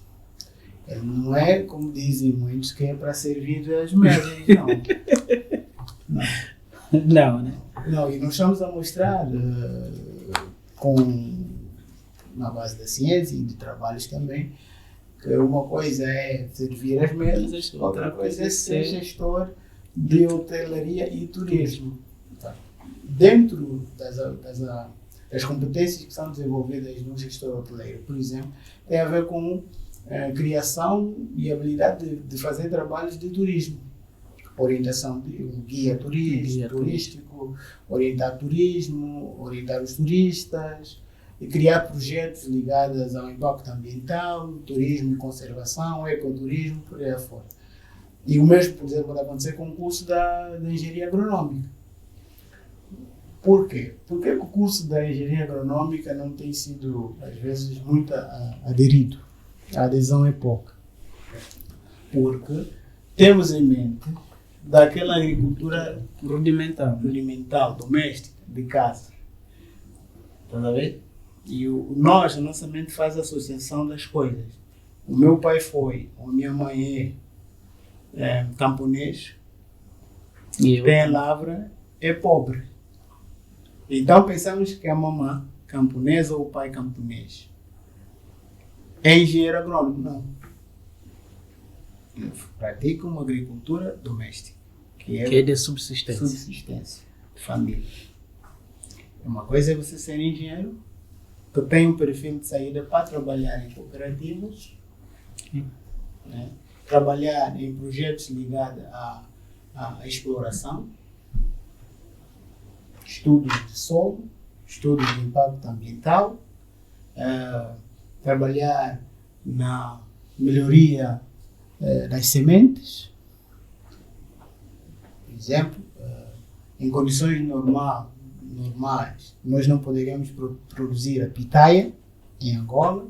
ele não é, como dizem muitos, que é para servir as mesas, não. Não, né? Não, e nós estamos a mostrar, na base da ciência e de trabalhos também, que uma coisa é servir as mesas, outra coisa é ser gestor de hotelaria e turismo. Dentro das competências que são desenvolvidas no gestor hoteleiro, por exemplo, tem a ver com criação e habilidade de fazer trabalhos de turismo. Orientação de um guia turístico, orientar turismo, orientar os turistas, e criar projetos ligados ao impacto ambiental, turismo e conservação, ecoturismo, por aí afora. E o mesmo, por exemplo, pode acontecer com o curso da Engenharia Agronômica. Por quê? Por que o curso da Engenharia Agronômica não tem sido, às vezes, muito aderido? A adesão é pouca. Porque temos em mente daquela agricultura rudimentar, doméstica, de casa. Estás a ver? E a nossa mente faz a associação das coisas. O meu pai foi, ou a minha mãe é camponês, tem lavra, é pobre. Então pensamos que a mamã camponesa ou o pai camponês é engenheiro agrônomo. Não. Pratica uma agricultura doméstica, que é de subsistência, de família. Uma coisa é você ser engenheiro, que tem um perfil de saída para trabalhar em cooperativas, né? Trabalhar em projetos ligados à exploração, estudos de solo, estudos de impacto ambiental, trabalhar na melhoria das sementes. Por exemplo, em condições normais, nós não poderíamos produzir a pitaia em Angola,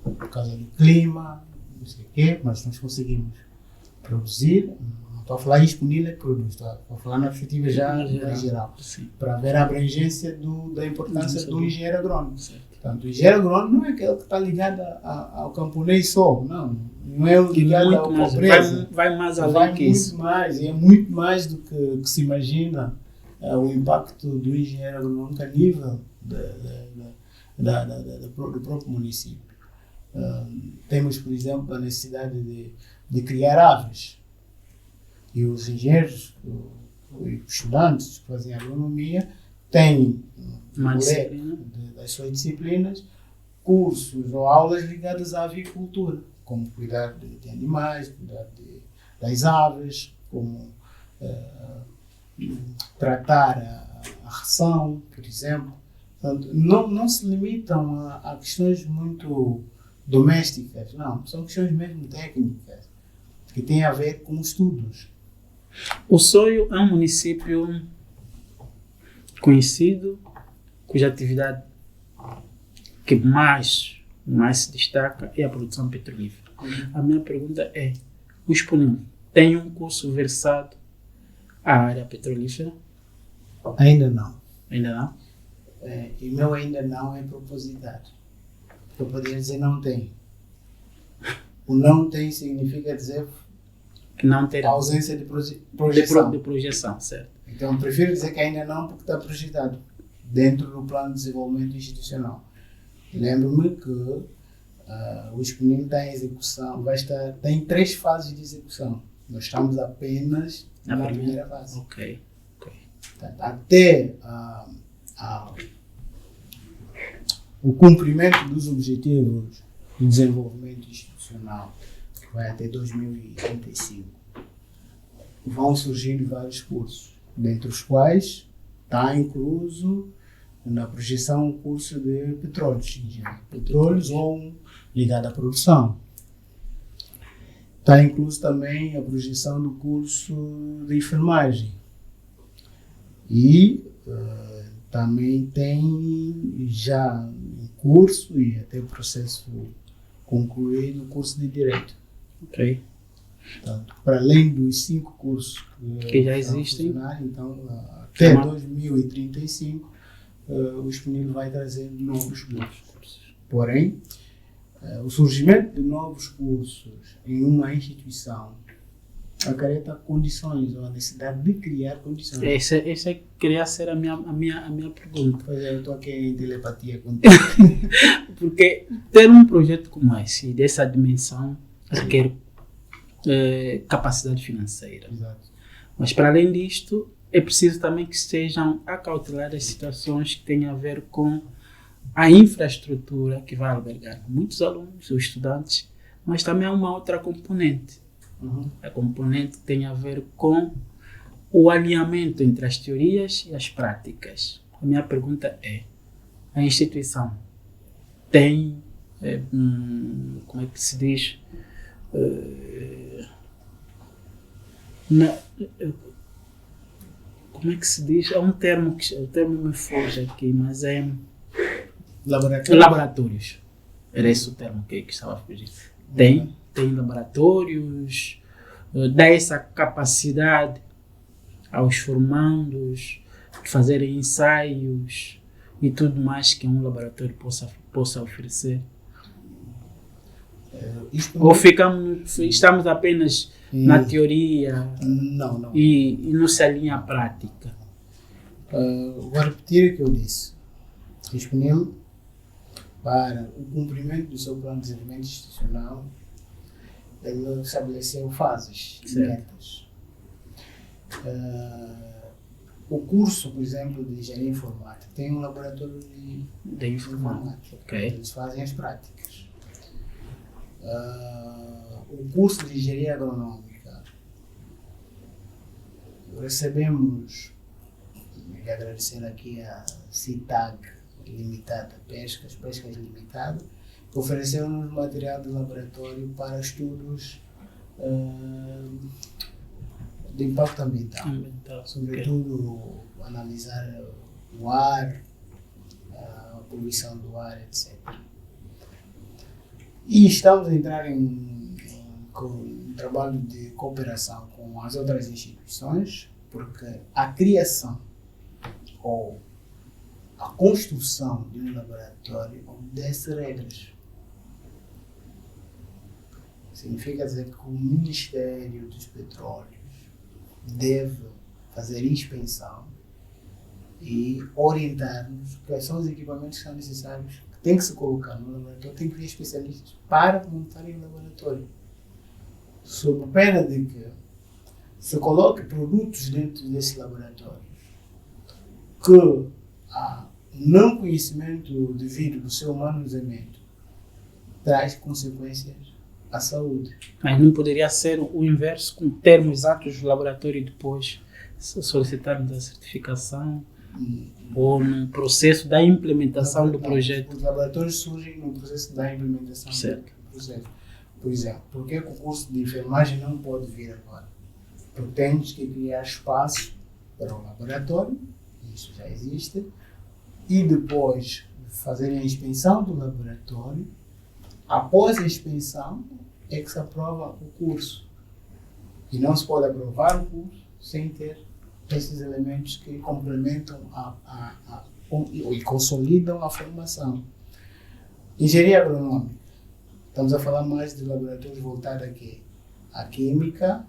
por causa do clima, não sei o quê, mas nós conseguimos produzir. Não estou a falar disponível que produz, estou a falar na perspectiva já geral, para ver a abrangência da importância do engenheiro agrônomo. Portanto, o engenheiro agrônomo não é aquele que está ligado ao camponês só, não é ligado ao pobreza. Vai mais além que isso. É muito mais do que se imagina o impacto do engenheiro agronômico a nível do próprio município. Temos, por exemplo, a necessidade de criar aves. E os engenheiros, os estudantes que fazem agronomia, têm das suas disciplinas, cursos ou aulas ligadas à avicultura, como cuidar de animais, cuidar das aves, como tratar a ração, por exemplo. Portanto, não se limitam a questões muito domésticas, não, são questões mesmo técnicas, que têm a ver com estudos. O Soio é um município conhecido, cuja atividade que mais se destaca é a produção petrolífera. A minha pergunta é, o Exponil tem um curso versado à área petrolífera? Ainda não. Ainda não? E meu ainda não é propositado. Eu poderia dizer não tem. O não tem significa dizer Que não terá ausência de projeção. de projeção, certo? Então, eu prefiro dizer que ainda não, porque está projetado dentro do plano de desenvolvimento institucional. Lembro-me que o Exponil está em execução, tem 3 fases de execução. Nós estamos apenas na primeira fase. Ok. Portanto, até o cumprimento dos objetivos de desenvolvimento institucional, que vai até 2035, vão surgir vários cursos, dentre os quais está incluso na projeção o curso de petróleos ou ligado à produção. Está incluso também a projeção do curso de enfermagem. E também tem já em curso e até o processo concluído o curso de Direito. Ok. Portanto, para além dos 5 cursos Que já existem, então até 2035 o Exponil vai trazer novos cursos. Porém, o surgimento de novos cursos em uma instituição acarreta condições, ou a necessidade de criar condições. Essa queria ser a minha pergunta. Pois é, eu estou aqui em telepatia contigo. Porque ter um projeto como esse, dessa dimensão, requer capacidade financeira. Exato. Mas para além disto, é preciso também que sejam acauteladas situações que tenham a ver com a infraestrutura que vai albergar muitos alunos ou estudantes, mas também há uma outra componente. A componente que tem a ver com o alinhamento entre as teorias e as práticas. A minha pergunta é, a instituição tem, como é que se diz, como é que se diz? Há um termo que o termo me foge aqui, mas é laboratórios. Era esse o termo que estava a fugir. Tem laboratórios, dá essa capacidade aos formandos de fazerem ensaios e tudo mais que um laboratório possa oferecer. Ou estamos apenas na teoria e não se alinha à prática? Vou repetir o que eu disse. O Exponil, para o cumprimento do seu plano de desenvolvimento institucional, ele estabeleceu fases metas. O curso, por exemplo, de engenharia informática tem um laboratório de informática. Okay. Eles fazem as práticas. O curso de engenharia agronômica, recebemos, e agradecer aqui a CITAG Limitada, Pescas Limitada, que ofereceu-nos material de laboratório para estudos de impacto ambiental. Sobretudo analisar o ar, a poluição do ar, etc. E estamos a entrar com um trabalho de cooperação com as outras instituições, porque a criação ou a construção de um laboratório obedece regras. Significa dizer que o Ministério dos Petróleos deve fazer inspeção e orientar-nos quais são os equipamentos que são necessários, que tem que se colocar no laboratório, tem que vir especialistas para montarem o laboratório. Sob pena de que se coloque produtos dentro desse laboratório que há não conhecimento devido do seu manuseamento traz consequências à saúde. Mas não poderia ser o inverso, com termos exatos do laboratório e depois solicitarmos a certificação ou no processo da implementação do projeto? Os laboratórios surgem no processo da implementação do processo. Por exemplo, por que o curso de enfermagem não pode vir agora? Porque temos que criar espaço para o laboratório, isso já existe, e depois fazerem a inspeção do laboratório. Após a inspeção é que se aprova o curso. E não se pode aprovar o curso sem ter esses elementos que complementam e consolidam a formação. Engenharia agronômica. Estamos a falar mais de laboratórios voltados a quê? A química,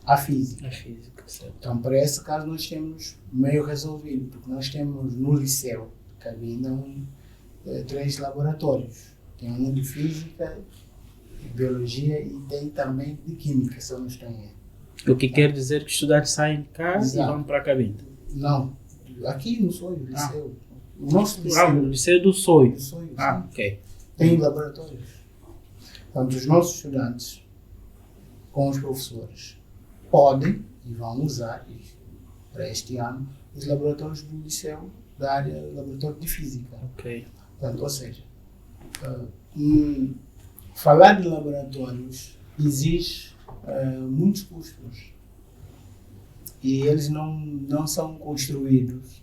a física. A física, certo. Então, para esse caso, nós temos meio resolvido, porque nós temos no liceu, Cabinda, 3 laboratórios. Tem um de física, de biologia e tem também de química, se eu não estou em erro. O que quer dizer que os estudantes saem de casa e vão para a cabine? Não, aqui no Sonho, liceu. O nosso liceu. O liceu do Sonho. Do Sonho, ok. Tem laboratórios. Portanto, os nossos estudantes, com os professores, podem e vão usar para este ano os laboratórios do liceu da área laboratório de física. Ok. Portanto, ou seja, falar de laboratórios exige muitos custos e eles não são construídos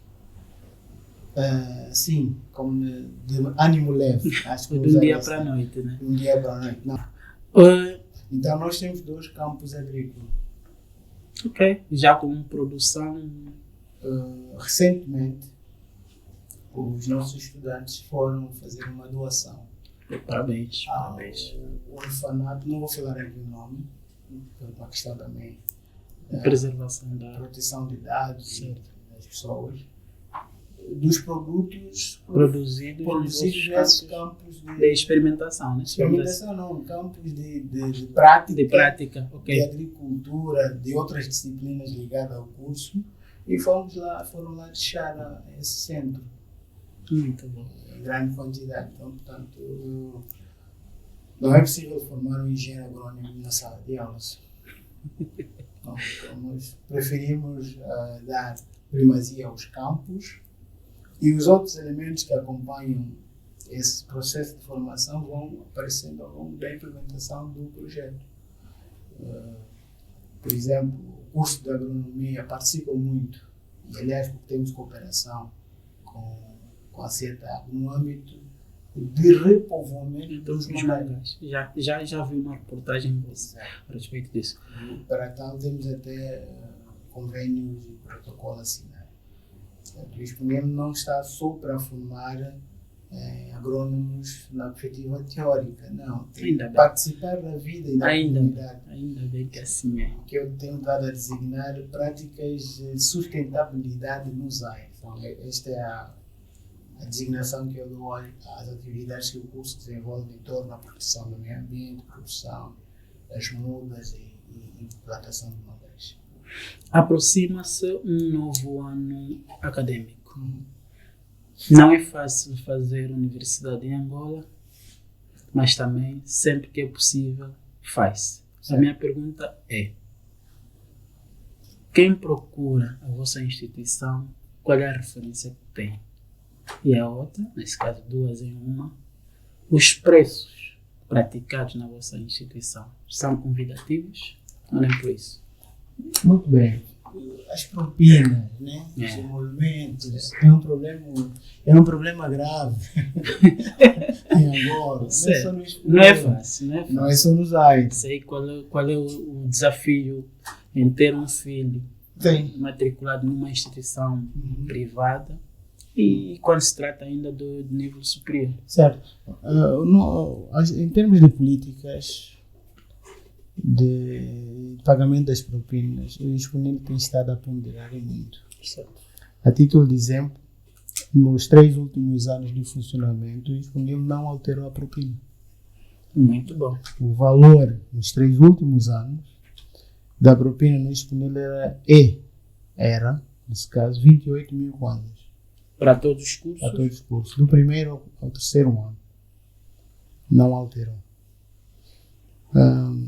assim, como de ânimo leve. Acho que de um dia para a noite, né? De um dia para a noite, não. Então nós temos 2 campos agrícolas. Ok, já com produção. Recentemente, os nossos estudantes foram fazer uma doação. Parabéns. O orfanato, não vou falar aqui o nome, por uma questão também preservação da proteção de dados das pessoas, dos produtos produzidos nesses campos de experimentação, né? Experimentação não, campos de prática, okay. De agricultura, de outras disciplinas ligadas ao curso, e foram lá deixar esse centro. Muito bom. Em grande quantidade. Então, portanto, não é possível formar um engenheiro agrônomo na sala de aulas. Então, nós preferimos dar primazia aos campos e os outros elementos que acompanham esse processo de formação vão aparecendo ao longo da implementação do projeto. Por exemplo, o curso de agronomia participa muito, e aliás, porque temos cooperação com a CETAB no âmbito de repovoamento dos mangás. Já vi uma reportagem a respeito disso. E para tal, temos até convênios e protocolo assinado. O ISPNEM não está só para formar agrônomos na perspectiva teórica, não. Tem que participar da vida e da comunidade. Ainda bem que assim é. Que eu tenho dado a designar práticas de sustentabilidade no ZAI. Então, esta é a designação que eu dou às atividades que o curso desenvolve em torno da proteção do meio ambiente, produção das mudas e plantação de mangás. Aproxima-se um novo ano acadêmico. Não é fácil fazer universidade em Angola, mas também, sempre que é possível, faz. A minha pergunta é: quem procura a vossa instituição, qual é a referência que tem? E a outra, nesse caso 2 em 1, os preços praticados na vossa instituição são convidativos ou nem por isso? Muito bem. As propinas, né? Os emolumentos, é um problema grave em Angola. Não é fácil. Não é só nos AIDS. Sei qual é o desafio em ter um filho matriculado numa instituição privada e quando se trata ainda do nível superior. Certo. Em termos de políticas de pagamento das propinas, o ISPNEM tem estado a ponderar muito. Certo. A título de exemplo, nos 3 últimos anos de funcionamento, o ISPNEM não alterou a propina. Muito bom. O valor nos 3 últimos anos da propina no ISPNEM era, nesse caso, 28 mil kwanzas. Para todos os cursos? Para todos os cursos, do primeiro ao terceiro ano. Não alterou.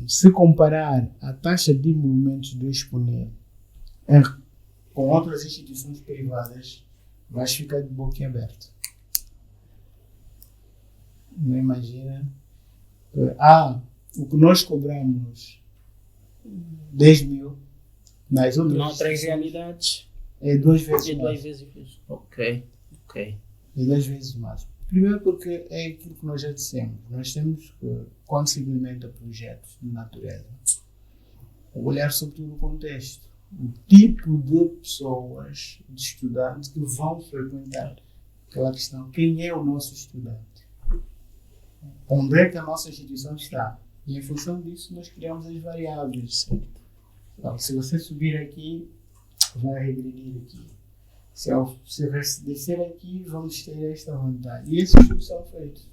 Se comparar a taxa de movimentos do ISPNEM com outras instituições privadas, vais ficar de boca aberta. Não imagina? O que nós cobramos 10 mil nas outras realidades é 2 vezes mais. 2 vezes. Ok. e 10 vezes mais. Primeiro porque é aquilo que nós já dissemos. Nós temos que, quando se implementa projetos de natureza, olhar sobretudo o contexto. O tipo de pessoas, de estudantes que vão frequentar aquela questão. Quem é o nosso estudante? Onde é que a nossa instituição está? E em função disso nós criamos as variáveis. Então, se você subir aqui, vai regredir aqui. Se você descer aqui, vamos ter esta vantagem. E esses estudos são feitos.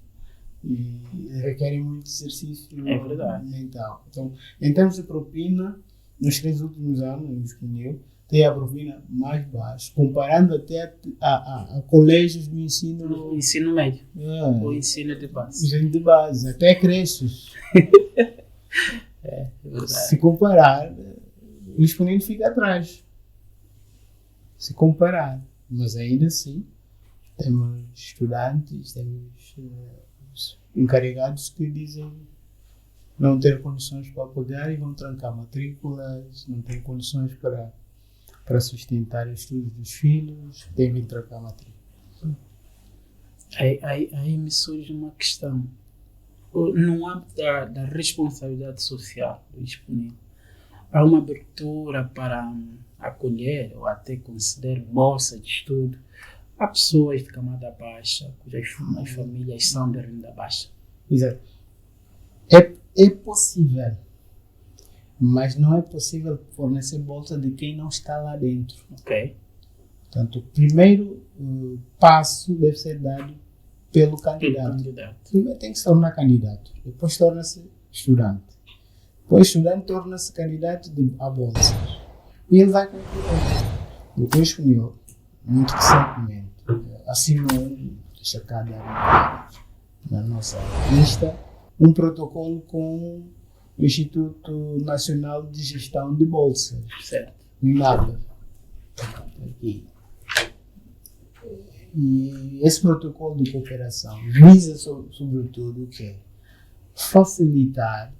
E requerem muito exercício mental. Então, em termos de propina, nos 3 últimos anos, nos PNEU, tem a propina mais baixa, comparando até a colégios do ensino... No ensino médio. O ensino de base. Ensino de base, até creches. É verdade. Se comparar, o exponente fica atrás. Se comparar. Mas ainda assim, temos estudantes, temos encarregados que dizem não ter condições para pagar e vão trancar matrículas, não têm condições para sustentar os estudos dos filhos, devem trancar matrículas. Aí me surge uma questão. No âmbito da responsabilidade social do disponível, há uma abertura para acolher ou até conceder bolsa de estudo a pessoas de camada baixa, cujas famílias são de renda baixa. Exato. É possível, mas não é possível fornecer bolsa de quem não está lá dentro. Ok. Portanto, o primeiro passo deve ser dado pelo candidato. Primeiro tem que se tornar candidato, depois torna-se estudante. Depois estudante torna-se candidato à bolsa. E ele vai concorrer. Depois escolheu, muito recentemente, assinou, deixa cá na nossa lista, um protocolo com o Instituto Nacional de Gestão de Bolsas. Certo. INABA. Aqui. E esse protocolo de cooperação visa, sobretudo, o quê? Facilitar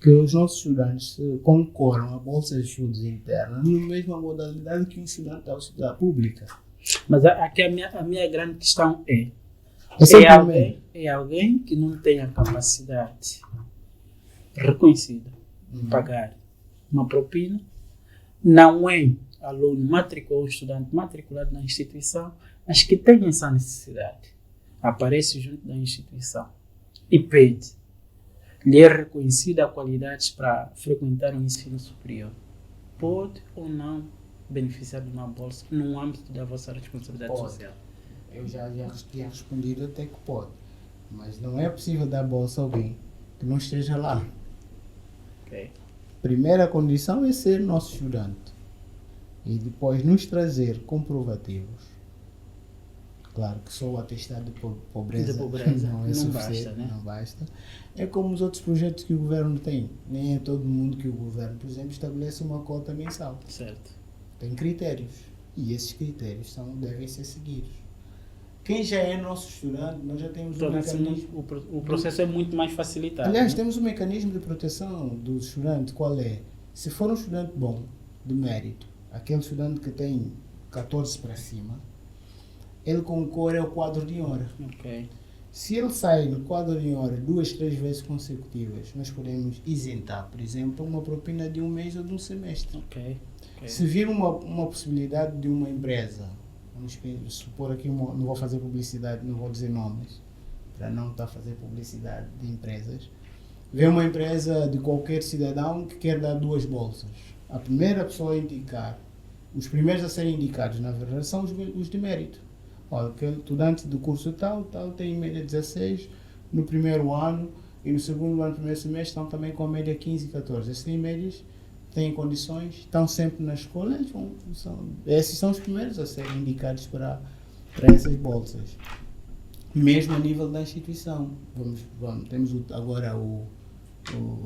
que os nossos estudantes concorram a bolsas de estudos internas na mesma modalidade que um estudante da universidade pública. Mas aqui a minha grande questão é alguém que não tem a capacidade reconhecida de pagar uma propina, não é aluno ou estudante matriculado na instituição, mas que tem essa necessidade, aparece junto da instituição e pede, lhe é reconhecida a qualidades para frequentar o ensino superior, pode ou não beneficiar de uma bolsa no âmbito da vossa responsabilidade social? Eu já tinha respondido até que pode, mas não é possível dar bolsa a alguém que não esteja lá. Okay. Primeira condição é ser nosso estudante e depois nos trazer comprovativos. Claro que só o atestado de pobreza não é suficiente, basta, né? Não basta. É como os outros projetos que o governo tem. Nem é todo mundo que o governo, por exemplo, estabelece uma cota mensal. Certo. Tem critérios. E esses critérios devem ser seguidos. Quem já é nosso estudante, nós já temos um mecanismo... O processo é muito mais facilitado. Aliás, temos um mecanismo de proteção do estudante. Qual é? Se for um estudante bom, de mérito, aquele estudante que tem 14 para cima, ele concorre ao quadro de honra. Okay. Se ele sai no quadro de honra 2, 3 vezes consecutivas, nós podemos isentar, por exemplo, uma propina de um mês ou de um semestre. Okay. Se vir uma possibilidade de uma empresa, vamos supor aqui, não vou fazer publicidade, não vou dizer nomes, para não estar a fazer publicidade de empresas, vê uma empresa de qualquer cidadão que quer dar 2 bolsas. A primeira pessoa a indicar, os primeiros a serem indicados, na verdade, são os de mérito. Olha, aquele estudante do curso tal, tem média 16 no primeiro ano e no segundo ano, primeiro semestre, estão também com a média 15 e 14. Esses têm médias, têm condições, estão sempre na escola, esses são os primeiros a serem indicados para essas bolsas. Mesmo a nível da instituição. Temos agora o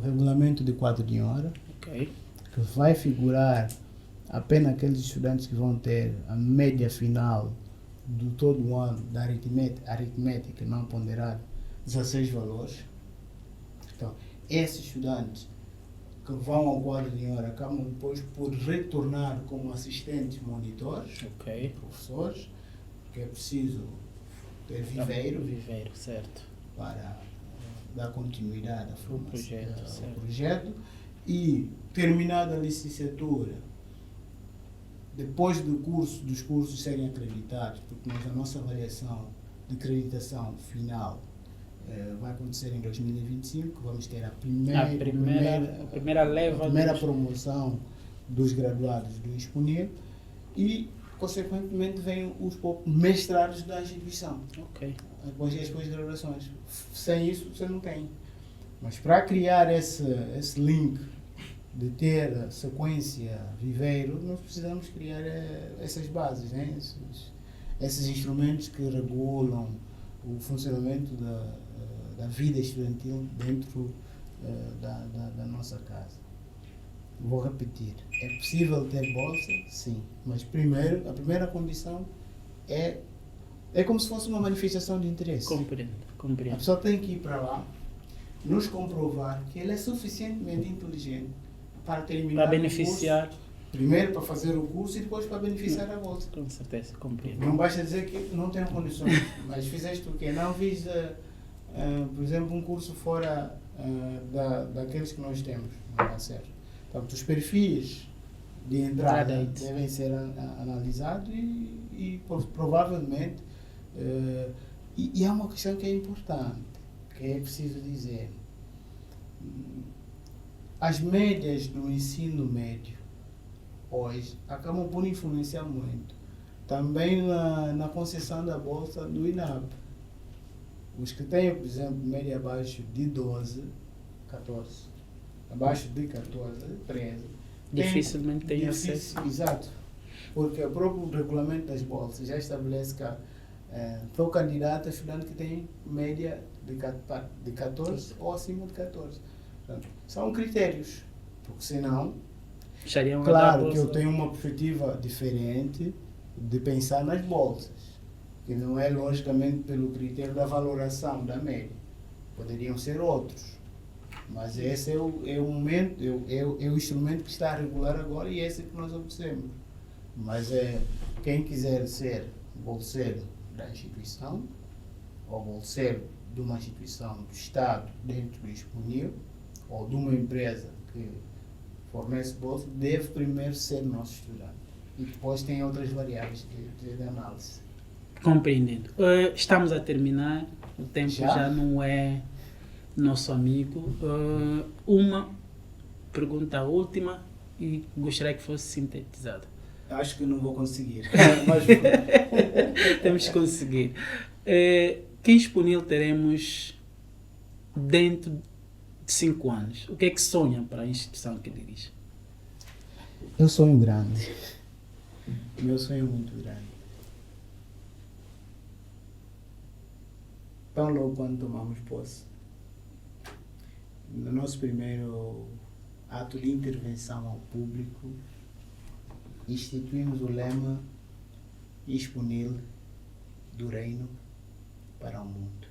regulamento de quadro de honra, okay, que vai figurar apenas aqueles estudantes que vão ter a média final do todo o ano da aritmética não ponderada, 16 valores. Então, esses estudantes que vão ao quadro de honra acabam depois por retornar como assistentes monitores, okay, professores, porque é preciso ter viveiro Viveiro, certo. para dar continuidade Projeto, ao certo. projeto, e terminada a licenciatura, depois dos cursos serem acreditados, porque a nossa avaliação de acreditação final vai acontecer em 2025, vamos ter a primeira leva, a primeira promoção dos graduados do Exponil e, consequentemente, vêm os mestrados da instituição. Ok. Depois as pós-graduações. Sem isso, você não tem. Mas para criar esse link de ter a sequência viveiro, nós precisamos criar essas bases, né? Esses instrumentos que regulam o funcionamento da vida estudantil dentro da nossa casa. Vou repetir, é possível ter bolsa? Sim, mas a primeira condição é como se fosse uma manifestação de interesse. Compreendo. A pessoa tem que ir para lá, nos comprovar que ele é suficientemente inteligente para terminar Para beneficiar. o curso, primeiro para fazer o curso e depois para beneficiar a bolsa. Com certeza, compreendo. Não basta dizer que não tenho condições, mas fizeste o quê? Não fiz, por exemplo, um curso fora daqueles que nós temos, não dá certo. Portanto, os perfis de entrada devem ser analisados e provavelmente, e há uma questão que é importante, que é preciso dizer. As médias do ensino médio hoje acabam por influenciar muito. Também na concessão da bolsa do INAP. Os que têm, por exemplo, média abaixo de 12, 14, abaixo de 14, 13, dificilmente tem acesso. Exato. Porque o próprio regulamento das bolsas já estabelece que sou candidato a estudante que tem média de 14 ou acima de 14. Portanto, são critérios. Porque senão, claro que eu tenho uma perspectiva diferente de pensar nas bolsas, que não é logicamente pelo critério da valoração da média. Poderiam ser outros. Mas esse é o momento, é o instrumento que está a regular agora e esse que nós obedecemos. Mas quem quiser ser bolseiro da instituição, ou bolseiro de uma instituição do Estado dentro do Exponil, ou de uma empresa que fornece bolsa, deve primeiro ser nosso estudante. E depois tem outras variáveis de análise. Compreendendo. Estamos a terminar, o tempo já não é nosso amigo. Uma pergunta última e gostaria que fosse sintetizada. Acho que não vou conseguir. Mas temos que conseguir. Que Exponil teremos dentro de 5 anos? O que é que sonha para a instituição que dirige? Eu sonho grande. Meu sonho é muito grande. Tão logo quando tomamos posse, no nosso primeiro ato de intervenção ao público, instituímos o lema Exponil do Reino para o Mundo.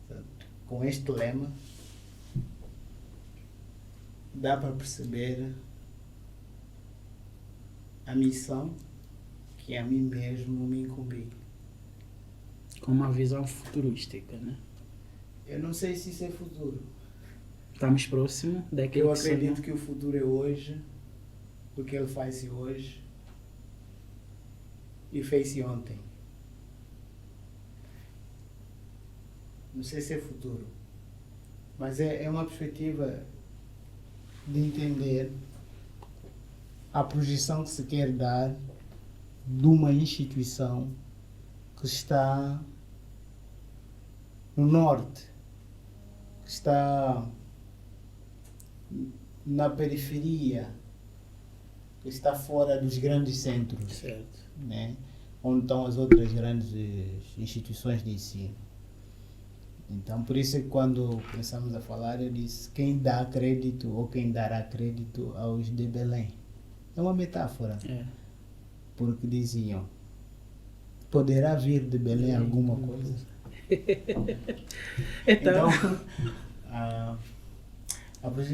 Portanto, com este lema, dá para perceber a missão que a mim mesmo me incumbi. Com uma visão futurística, né? Eu não sei se isso é futuro. Estamos próximos daquilo Eu que acredito que o futuro é hoje, porque ele faz-se hoje e fez-se ontem. Não sei se é futuro, mas é uma perspectiva de entender a projeção que se quer dar de uma instituição que está no norte, que está na periferia, que está fora dos grandes centros, certo, né? Onde estão as outras grandes instituições de ensino. Então, por isso é que quando começamos a falar, eu disse quem dá crédito ou quem dará crédito aos de Belém. É uma metáfora, porque diziam, poderá vir de Belém alguma coisa? Então,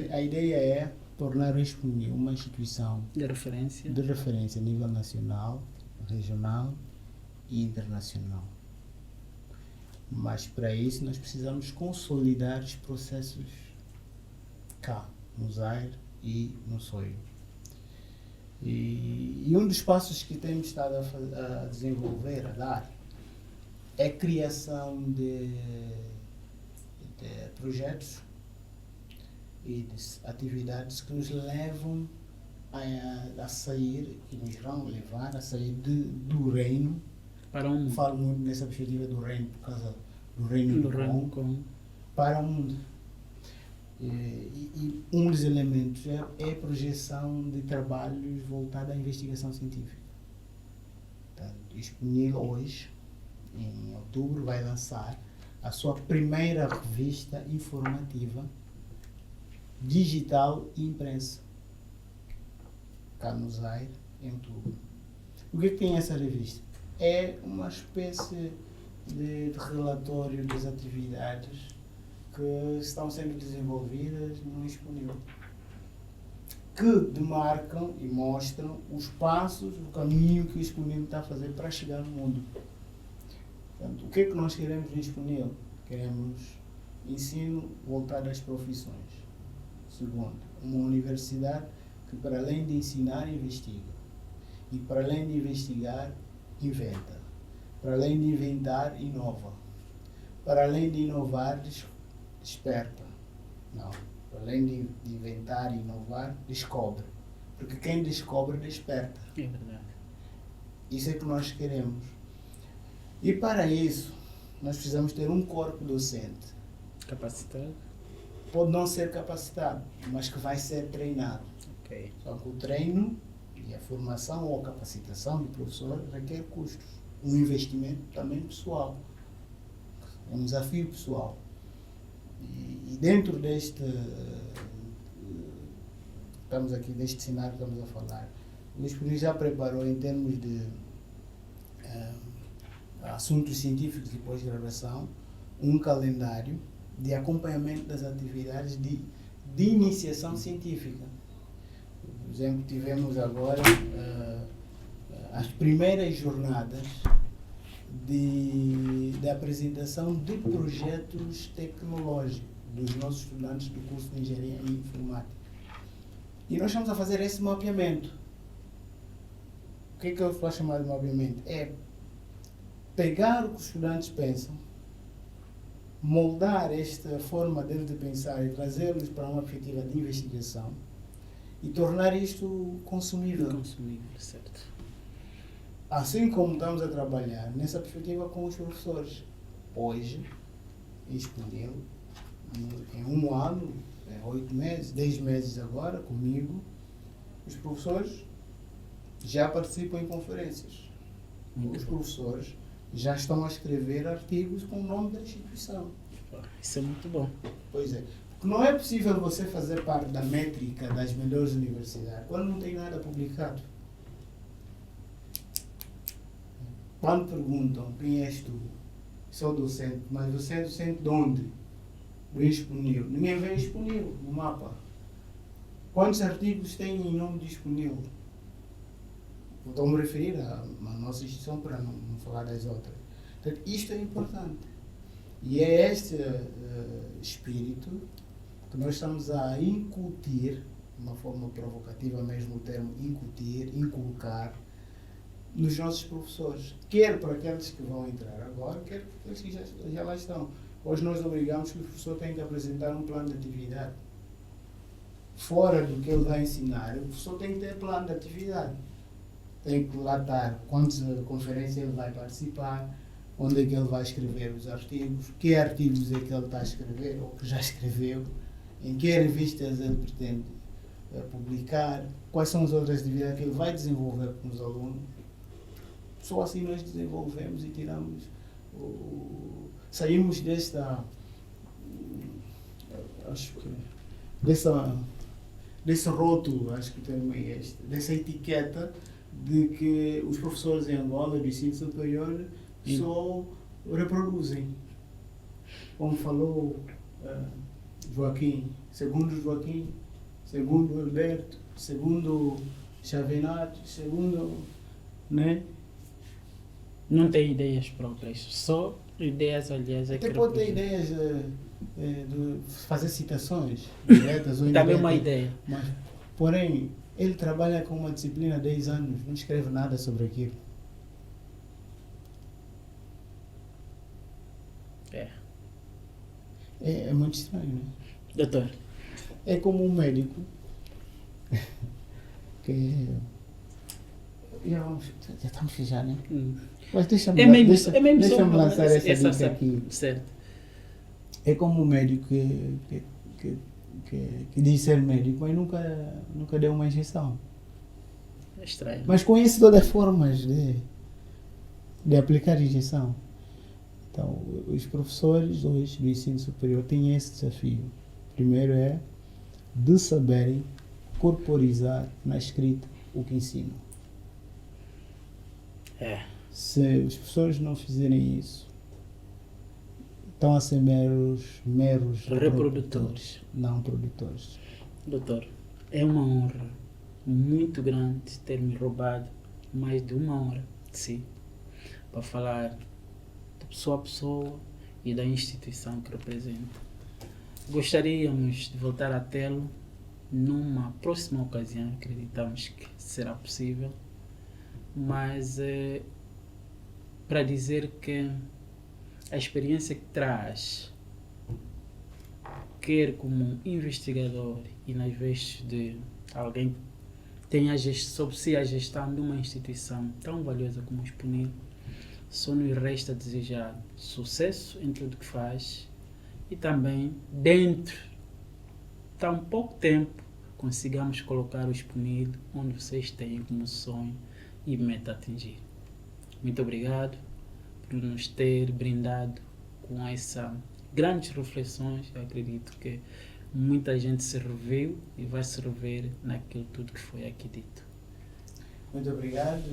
a ideia é tornar o Exponil uma instituição de referência a nível nacional, regional e internacional. Mas para isso nós precisamos consolidar os processos cá, no Zaire e no Soio. E um dos passos que temos estado a desenvolver, a dar, é a criação de projetos e de atividades que nos levam a sair, que nos vão levar a sair do reino. Para um mundo. Falo muito nessa perspectiva do reino, por causa do reino do Congo, para o mundo. E um dos elementos é a projeção de trabalhos voltados à investigação científica. Portanto, Disponível hoje, em outubro, vai lançar a sua primeira revista informativa digital e impressa, cá no Zaire, em outubro. O que tem essa revista? É uma espécie de relatório das atividades que estão sendo desenvolvidas no Disponível, que demarcam e mostram os passos, o caminho que o Disponível está a fazer para chegar no mundo. Portanto, o que é que nós queremos no Disponível? Queremos ensino voltado às profissões. Segundo, uma universidade que, para além de ensinar, investiga. E para além de investigar, inventa. Para além de inventar, inova. Para além de inovar, desperta. Não. Para além de inventar e inovar, descobre. Porque quem descobre, desperta. É verdade. Isso é que nós queremos. E para isso, nós precisamos ter um corpo docente. Capacitado? Pode não ser capacitado, mas que vai ser treinado. Ok. Só que o treino e a formação ou a capacitação do professor requer custos. Um investimento também pessoal. É um desafio pessoal. E dentro deste cenário que estamos a falar, o Disponível já preparou em termos de assuntos científicos e pós-graduação um calendário de acompanhamento das atividades de iniciação científica. Por exemplo, tivemos agora as primeiras jornadas de apresentação de projetos tecnológicos dos nossos estudantes do curso de Engenharia e Informática. E nós estamos a fazer esse mapeamento. O que é que eu estou a chamar de mapeamento? É pegar o que os estudantes pensam, moldar esta forma deles de pensar e trazê-los para uma perspectiva de investigação e tornar isto consumível. Consumível, certo. Assim como estamos a trabalhar nessa perspectiva com os professores. Hoje, disponível, em um ano, 8 meses, 10 meses agora, comigo, os professores já participam em conferências. Os professores já estão a escrever artigos com o nome da instituição. Isso é muito bom. Pois é. Porque não é possível você fazer parte da métrica das melhores universidades quando não tem nada publicado. Quando perguntam quem és tu, sou docente, mas você é docente de onde? Disponível. Ninguém vê Disponível no mapa. Quantos artigos tem em nome Disponível? Estou a me referir à nossa instituição para não falar das outras. Portanto, isto é importante. E é este espírito que nós estamos a incutir, de uma forma provocativa mesmo o termo incutir, inculcar, nos nossos professores. Quer para aqueles que vão entrar agora, quer para aqueles que já lá estão. Hoje nós obrigamos que o professor tenha que apresentar um plano de atividade. Fora do que ele vai ensinar, o professor tem que ter plano de atividade. Tem que lá estar quantas conferências ele vai participar, onde é que ele vai escrever os artigos, que artigos é que ele está a escrever, ou que já escreveu, em que revistas ele pretende publicar, quais são as outras atividades que ele vai desenvolver com os alunos. Só assim nós desenvolvemos e tiramos, saímos desse rótulo, acho que o termo é este, dessa etiqueta de que os professores em Angola do ensino superior só reproduzem. Como falou Joaquim, segundo Alberto, segundo Chavenato, segundo... Né? Não tem ideias próprias, só Ideias, aliás, é Até que pode ter representa. ideias de fazer citações diretas ou Também uma indiretas, ideia. mas, porém, ele trabalha com uma disciplina há 10 anos, não escreve nada sobre aquilo. É. É muito estranho, né? Doutor, É como um médico que. Já estamos já, né? Mas deixa-me é mesmo, deixa, é mesmo só deixa-me uma- lançar essa dica essa- aqui. Certo. É como um médico que diz ser médico, mas nunca deu uma injeção. É estranho. Mas conhece todas as formas de aplicar injeção. Então, os professores hoje do ensino superior têm esse desafio. Primeiro é de saberem corporizar na escrita o que ensinam. É. Se os professores não fizerem isso, estão a ser meros Reprodutores. não produtores. Doutor, é uma honra muito grande ter me roubado mais de uma hora de si para falar de pessoa a pessoa e da instituição que representa. Gostaríamos de voltar a tê-lo numa próxima ocasião, acreditamos que será possível, mas para dizer que a experiência que traz, quer como investigador e nas vestes de alguém que tem sob si a gestão de uma instituição tão valiosa como o Expunil, só nos resta desejar sucesso em tudo que faz e também, dentro de tão pouco tempo, consigamos colocar o Expunil onde vocês têm como sonho e meta a atingir. Muito obrigado por nos ter brindado com essas grandes reflexões. Eu acredito que muita gente se reviu e vai se rever naquilo tudo que foi aqui dito. Muito obrigado,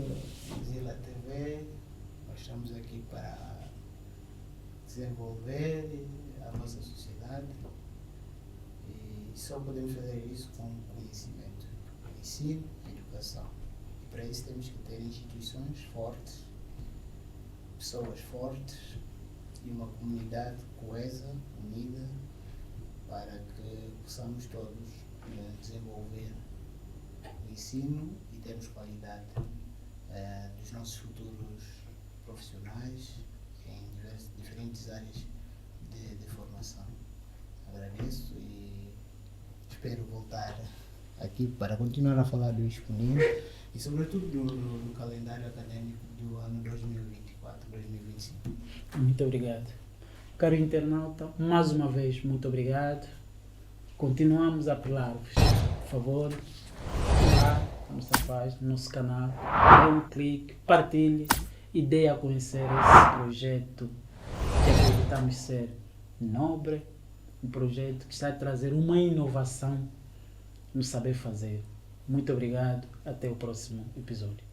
Zila TV. Nós estamos aqui para desenvolver a nossa sociedade e só podemos fazer isso com conhecimento, ensino e educação. E para isso temos que ter instituições fortes, pessoas fortes e uma comunidade coesa, unida, para que possamos todos desenvolver o ensino e termos qualidade dos nossos futuros profissionais em diferentes áreas de formação. Agradeço e espero voltar aqui para continuar a falar do Expunil e sobretudo do calendário acadêmico do ano 2024-2025. Muito obrigado. Caro internauta, mais uma vez, muito obrigado. Continuamos a apelar-vos, por favor, lá na nossa página, no nosso canal, dê um clique, partilhe e dê a conhecer esse projeto que acreditamos ser nobre, um projeto que está a trazer uma inovação no saber fazer. Muito obrigado, até o próximo episódio.